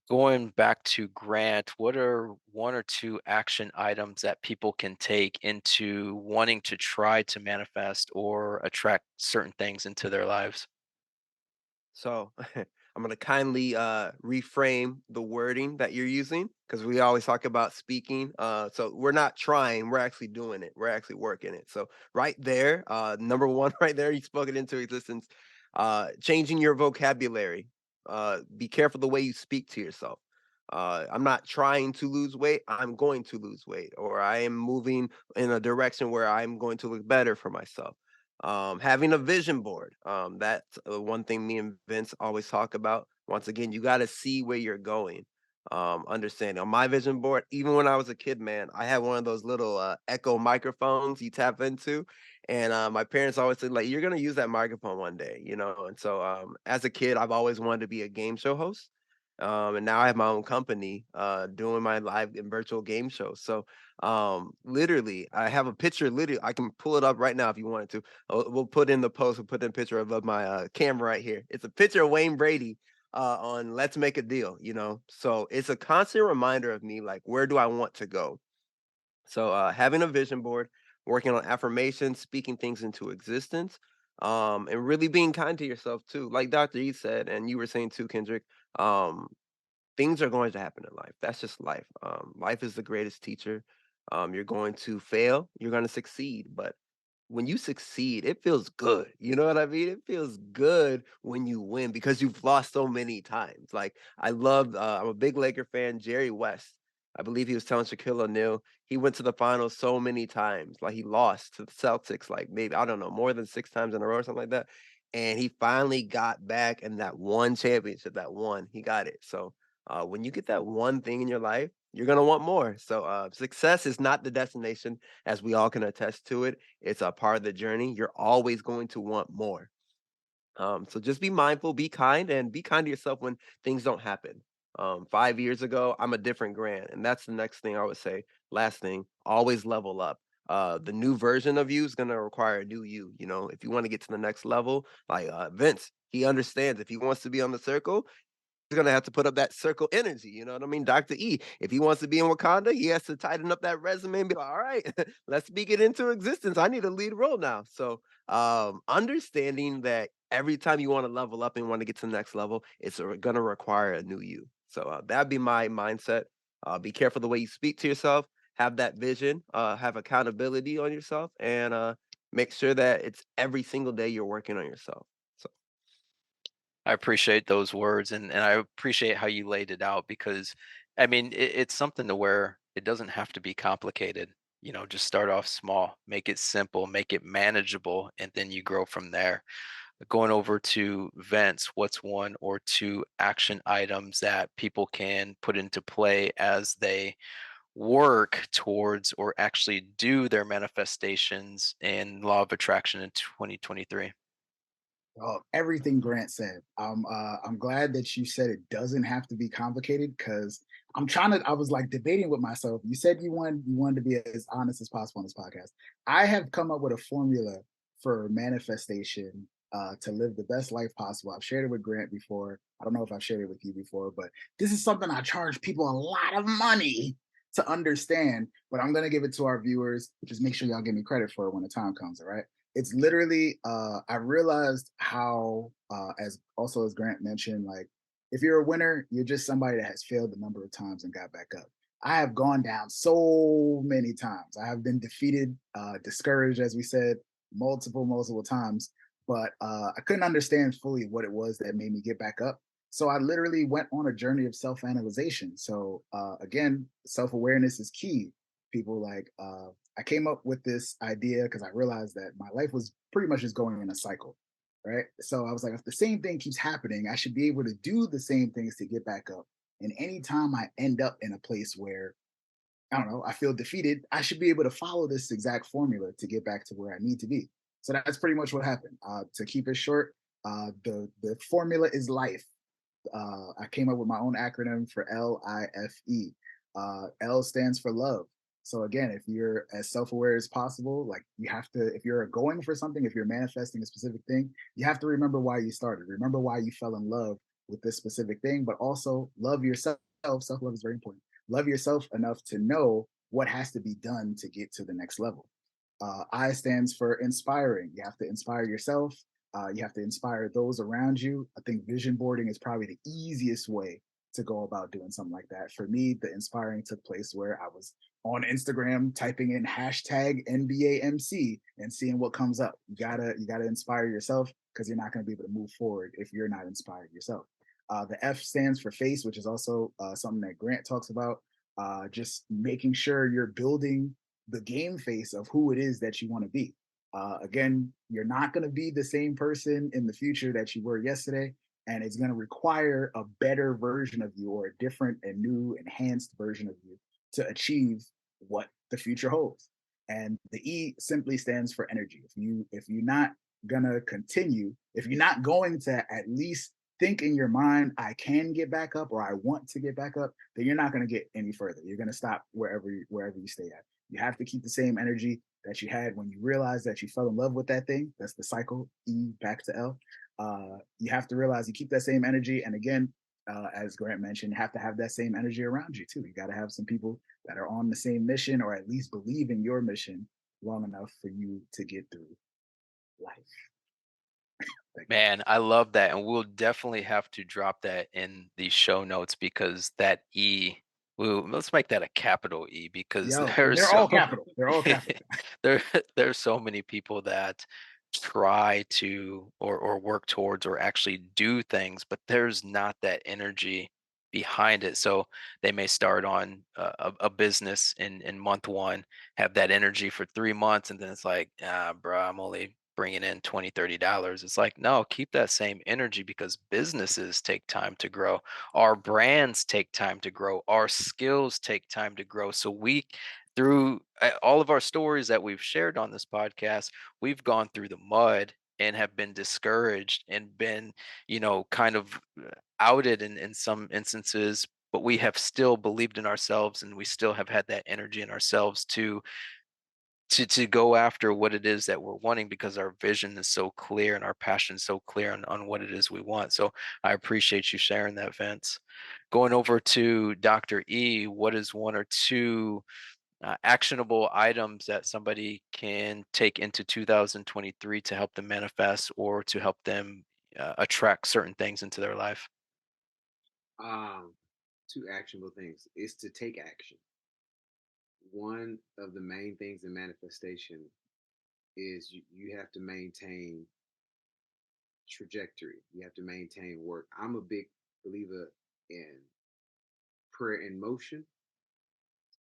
going back to Grant, what are one or two action items that people can take into wanting to try to manifest or attract certain things into their lives? So I'm going to kindly reframe the wording that you're using, because we always talk about speaking. So we're not trying, we're actually doing it. We're actually working it. So right there, number one, right there, you spoke it into existence. Changing your vocabulary. Be careful the way you speak to yourself. I'm not trying to lose weight. I'm going to lose weight, or I am moving in a direction where I'm going to look better for myself. Having a vision board. That's one thing me and Vince always talk about. Once again, you got to see where you're going. Understanding on my vision board, even when I was a kid, man, I had one of those little echo microphones you tap into. And my parents always said, like, you're gonna use that microphone one day, you know. And so as a kid, I've always wanted to be a game show host. And now I have my own company doing my live and virtual game shows. So literally, I have a picture. Literally, I can pull it up right now if you wanted to. We'll put in the post. We'll put in a picture of my camera right here. It's a picture of Wayne Brady on Let's Make a Deal. You know, so it's a constant reminder of me, like, where do I want to go? So having a vision board, working on affirmations, speaking things into existence, and really being kind to yourself too. Like Dr. E said, and you were saying too, Kendrick. Um, Things are going to happen in life. That's just life. Life is the greatest teacher. You're going to fail, you're going to succeed, but when you succeed, it feels good. You know what I mean? It feels good when you win because you've lost so many times. Like I love, I'm a big Laker fan. Jerry West, I believe he was telling Shaquille O'Neal, he went to the finals so many times. Like he lost to the Celtics, like maybe I don't know, more than 6 times in a row or something like that. And he finally got back, and that one championship, that one, he got it. So when you get that one thing in your life, you're gonna want more. So success is not the destination, as we all can attest to it. It's a part of the journey. You're always going to want more. So just be mindful, be kind, and be kind to yourself when things don't happen. 5 years ago, I'm a different Grant, and that's the next thing I would say. Last thing, always level up. The new version of you is gonna require a new you. You know, if you want to get to the next level, like Vince, he understands if he wants to be on the circle, he's gonna have to put up that circle energy. You know what I mean? Dr. E, if he wants to be in Wakanda, he has to tighten up that resume and be like, all right, let's speak it into existence. I need a lead role now. So understanding that every time you want to level up and want to get to the next level, it's gonna require a new you. So that'd be my mindset. Be careful the way you speak to yourself, have that vision, have accountability on yourself, and make sure that it's every single day you're working on yourself. So I appreciate those words, and I appreciate how you laid it out, because I mean it's something to where it doesn't have to be complicated. You know, just start off small, make it simple, make it manageable, and then you grow from there. Going over to Vince, what's one or two action items that people can put into play as they work towards or actually do their manifestations and law of attraction in 2023? Everything Grant said. I'm glad that you said it doesn't have to be complicated because I was like debating with myself. You said you wanted to be as honest as possible on this podcast. I have come up with a formula for manifestation to live the best life possible. I've shared it with Grant before. I don't know if I've shared it with you before, but this is something I charge people a lot of money to understand. But I'm gonna give it to our viewers. Just make sure y'all give me credit for it when the time comes. All right. It's literally I realized how as also as Grant mentioned, like if you're a winner, you're just somebody that has failed a number of times and got back up. I have gone down so many times. I have been defeated, discouraged, as we said, multiple times, but I couldn't understand fully what it was that made me get back up. So I literally went on a journey of self-analyzation. So again, self-awareness is key. People like I came up with this idea because I realized that my life was pretty much just going in a cycle, right? So I was like, if the same thing keeps happening, I should be able to do the same things to get back up. And anytime I end up in a place where I don't know, I feel defeated, I should be able to follow this exact formula to get back to where I need to be. So that's pretty much what happened. To keep it short, The formula is life. I came up with my own acronym for LIFE. L stands for love. So again, if you're as self-aware as possible, like you have to, if you're going for something, if you're manifesting a specific thing, you have to remember why you started. Remember why you fell in love with this specific thing, but also love yourself. Self-love is very important. Love yourself enough to know what has to be done to get to the next level. I stands for inspiring. You have to inspire yourself. You have to inspire those around you. I think vision boarding is probably the easiest way to go about doing something like that. For me, the inspiring took place where I was on Instagram typing in hashtag NBA MC and seeing what comes up. You gotta inspire yourself because you're not going to be able to move forward if you're not inspired yourself. The F stands for face, which is also something that Grant talks about. Just making sure you're building the game face of who it is that you want to be. Again, you're not going to be the same person in the future that you were yesterday, and it's going to require a better version of you or a different and new enhanced version of you to achieve what the future holds. And the E simply stands for energy. If you're not gonna continue, if you're not going to at least think in your mind, I can get back up or I want to get back up, then you're not going to get any further. You're going to stop wherever you stay at. You have to keep the same energy that you had when you realized that you fell in love with that thing. That's the cycle, E back to L. You have to realize you keep that same energy. And again, as Grant mentioned, you have to have that same energy around you too. You got to have some people that are on the same mission or at least believe in your mission long enough for you to get through life. Man, I love that. And we'll definitely have to drop that in the show notes because that E, let's make that a capital E because Yo, there's they're all capital. They're all capital. there there's so many people that try to or work towards or actually do things, but there's not that energy behind it. So they may start on a business in month one, have that energy for 3 months, and then it's like, bro, I'm only bringing in $20, $30. It's like, no, keep that same energy because businesses take time to grow. Our brands take time to grow. Our skills take time to grow. So we, through all of our stories that we've shared on this podcast, we've gone through the mud and have been discouraged and been, kind of outed in some instances, but we have still believed in ourselves and we still have had that energy in ourselves to go after what it is that we're wanting because our vision is so clear and our passion is so clear on what it is we want. So I appreciate you sharing that, Vince. Going over to Dr. E, what is one or two actionable items that somebody can take into 2023 to help them manifest or to help them attract certain things into their life? Um, Two actionable things is to take action. One of the main things in manifestation is you have to maintain trajectory. You have to maintain work. I'm a big believer in prayer in motion.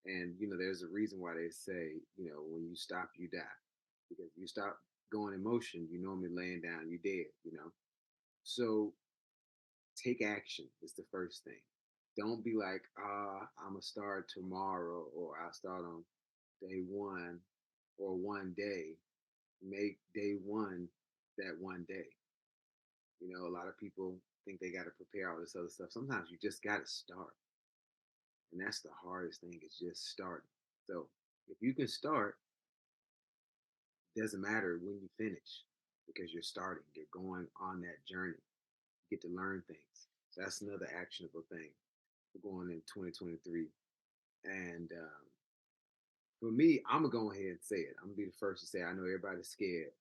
And, there's a reason why they say, when you stop, you die. Because if you stop going in motion, you normally laying down, you dead. So take action is the first thing. Don't be like, I'm going to start tomorrow or I'll start on day one or one day. Make day one that one day. A lot of people think they got to prepare all this other stuff. Sometimes you just got to start. And that's the hardest thing is just starting. So if you can start, it doesn't matter when you finish because you're starting. You're going on that journey. You get to learn things. So that's another actionable thing for going in 2023. And for me, I'm going to go ahead and say it. I'm going to be the first to say, I know everybody's scared,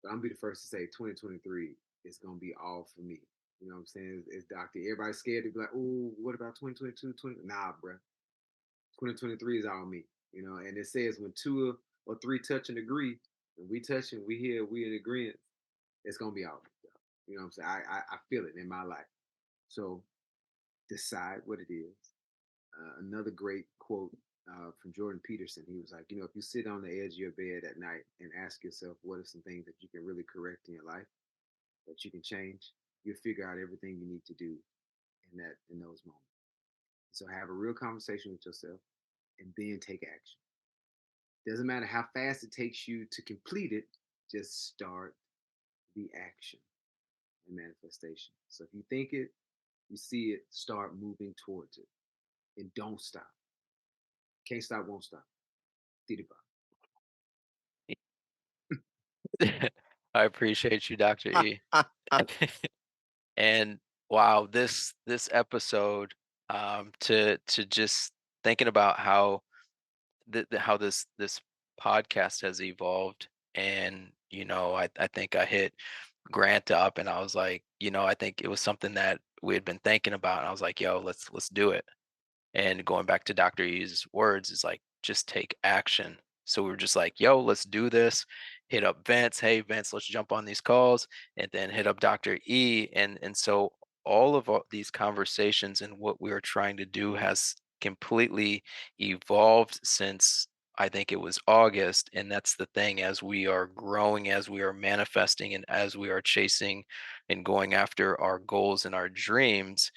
but I'm going to be the first to say 2023 is going to be all for me. You know what I'm saying? It's Dr. Everybody's scared to be like, oh, what about 2022? Nah, bro. 2023 is all me. And it says when two or three touch and agree, and we touch and we hear, we in agreement, it's going to be all me. You know what I'm saying? I feel it in my life. So decide what it is. Another great quote from Jordan Peterson. He was like, if you sit on the edge of your bed at night and ask yourself, what are some things that you can really correct in your life, that you can change, you'll figure out everything you need to do in those moments. So have a real conversation with yourself and then take action. Doesn't matter how fast it takes you to complete it, just start the action. and manifestation. So if you think it, you see it, start moving towards it, and don't stop. Can't stop, won't stop. Did it. I appreciate you, Dr. E. And wow, this episode, to just thinking about how how this podcast has evolved, and I think I hit Grant up, and I was like, I think it was something that we had been thinking about, and I was like, yo, let's do it. And going back to Dr. E's words, is like, just take action. So we were just like, yo, let's do this. Hit up Vince. Hey, Vince, let's jump on these calls, and then hit up Dr. E. And so all of these conversations and what we are trying to do has completely evolved since I think it was August. And that's the thing, as we are growing, as we are manifesting, and as we are chasing and going after our goals and our dreams,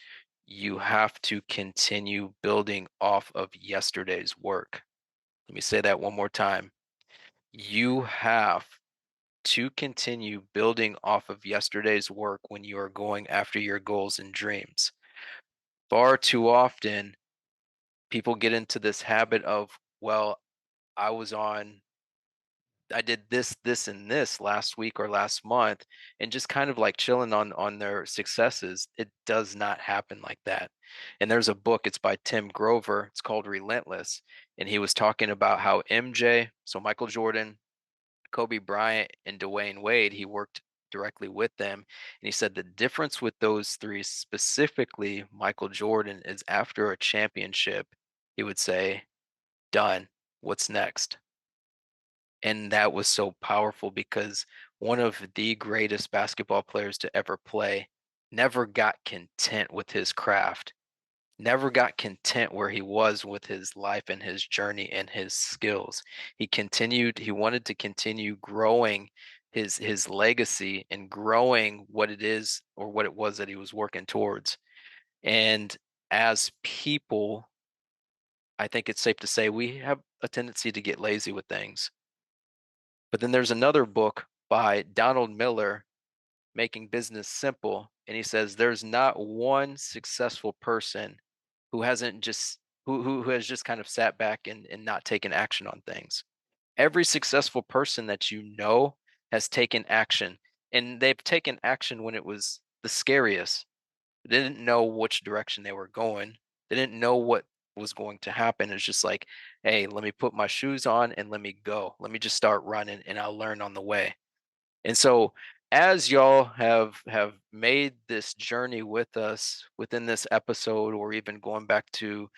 you have to continue building off of yesterday's work. Let me say that one more time. You have to continue building off of yesterday's work when you are going after your goals and dreams. Far too often, people get into this habit of, well, I was on I did this, and this last week or last month, and just kind of like chilling on their successes. It does not happen like that. And there's a book, it's by Tim Grover. It's called Relentless. And he was talking about how MJ, so Michael Jordan, Kobe Bryant, and Dwayne Wade, he worked directly with them. And he said the difference with those three, specifically Michael Jordan, is after a championship, he would say, done. What's next? And that was so powerful because one of the greatest basketball players to ever play never got content with his craft, never got content where he was with his life and his journey and his skills. He wanted to continue growing his legacy and growing what it is, or what it was that he was working towards. And as people, I think it's safe to say we have a tendency to get lazy with things. But then there's another book by Donald Miller, Making Business Simple, and he says there's not one successful person who hasn't just who has just kind of sat back and not taken action on things. Every successful person that you know has taken action, and they've taken action when it was the scariest. They didn't know which direction they were going. They didn't know what was going to happen. It's just like, hey, let me put my shoes on and let me go. Let me just start running, and I'll learn on the way. And so as y'all have made this journey with us within this episode, or even going back to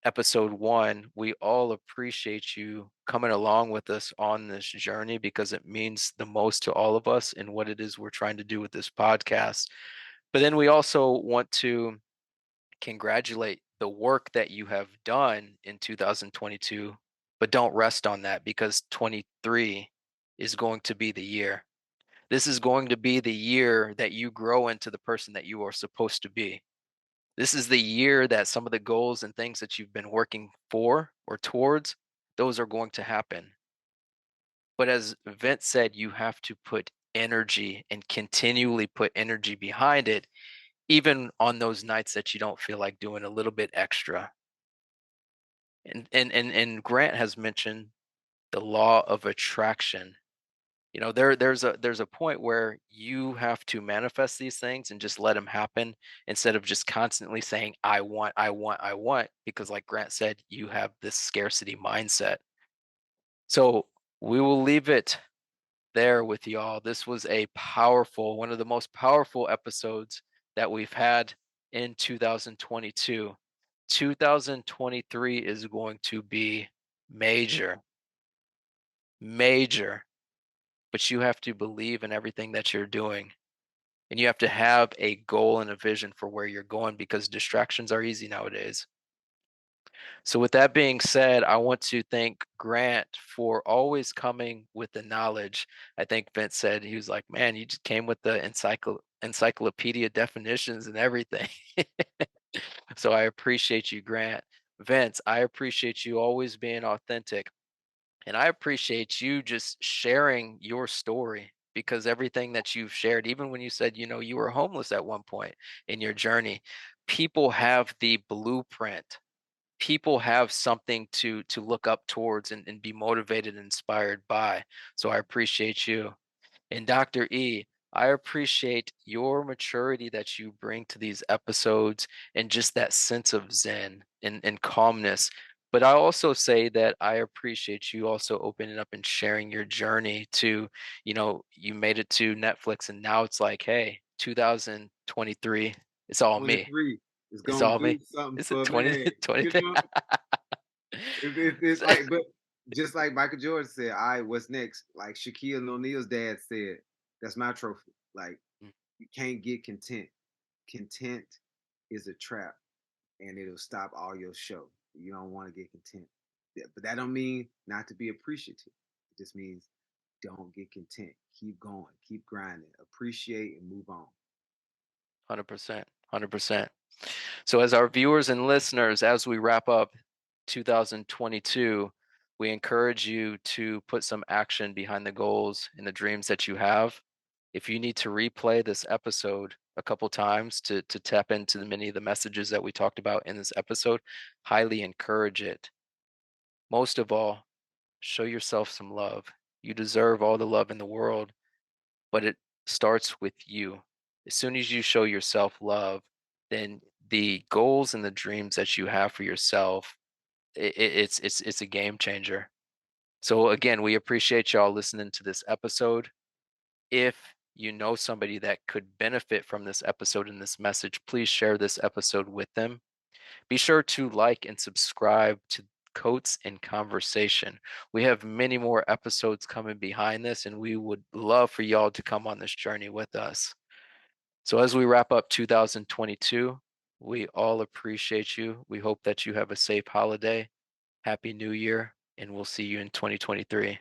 episode 1, we all appreciate you coming along with us on this journey, because it means the most to all of us and what it is we're trying to do with this podcast. But then we also want to congratulate the work that you have done in 2022, but don't rest on that, because 23 is going to be the year. This is going to be the year that you grow into the person that you are supposed to be. This is the year that some of the goals and things that you've been working for or towards, those are going to happen. But as Vince said, you have to put energy and continually put energy behind it, even on those nights that you don't feel like doing a little bit extra. And Grant has mentioned the law of attraction. There's a point where you have to manifest these things and just let them happen, instead of just constantly saying, I want, because like Grant said, you have this scarcity mindset. So we will leave it there with y'all. This was a powerful, one of the most powerful episodes that we've had in 2022. 2023 is going to be major, major, but you have to believe in everything that you're doing. And you have to have a goal and a vision for where you're going, because distractions are easy nowadays. So, with that being said, I want to thank Grant for always coming with the knowledge. I think Vince said, he was like, man, you just came with the encyclopedia definitions and everything. So, I appreciate you, Grant. Vince, I appreciate you always being authentic. And I appreciate you just sharing your story. because everything that you've shared, even when you said, you were homeless at one point in your journey, people have the blueprint. People have something to look up towards and be motivated and inspired by. So I appreciate you. And Dr. E, I appreciate your maturity that you bring to these episodes and just that sense of zen and calmness. But I also say that I appreciate you also opening up and sharing your journey to, you made it to Netflix and now it's like, hey, 2023, it's all me. 23 is It's gonna all do me. something Is it for 20, me. 20? You know, it's like, but just like Michael Jordan said, "All right, what's next?" Like Shaquille O'Neal's dad said, "That's my trophy." Like you can't get content. Content is a trap, and it'll stop all your show. You don't want to get content, yeah, but that don't mean not to be appreciative. It just means don't get content. Keep going. Keep grinding. Appreciate and move on. 100%. 100%. So, as our viewers and listeners, as we wrap up 2022, we encourage you to put some action behind the goals and the dreams that you have. If you need to replay this episode a couple times to tap into many of the messages that we talked about in this episode, highly encourage it. Most of all, show yourself some love. You deserve all the love in the world, but it starts with you. As soon as you show yourself love, then the goals and the dreams that you have for yourself, it's a game changer. So again, we appreciate y'all listening to this episode. If you know somebody that could benefit from this episode and this message, please share this episode with them. Be sure to like and subscribe to Coats in Conversation. We have many more episodes coming behind this, and we would love for y'all to come on this journey with us. So, as we wrap up 2022, we all appreciate you. We hope that you have a safe holiday. Happy New Year, and we'll see you in 2023.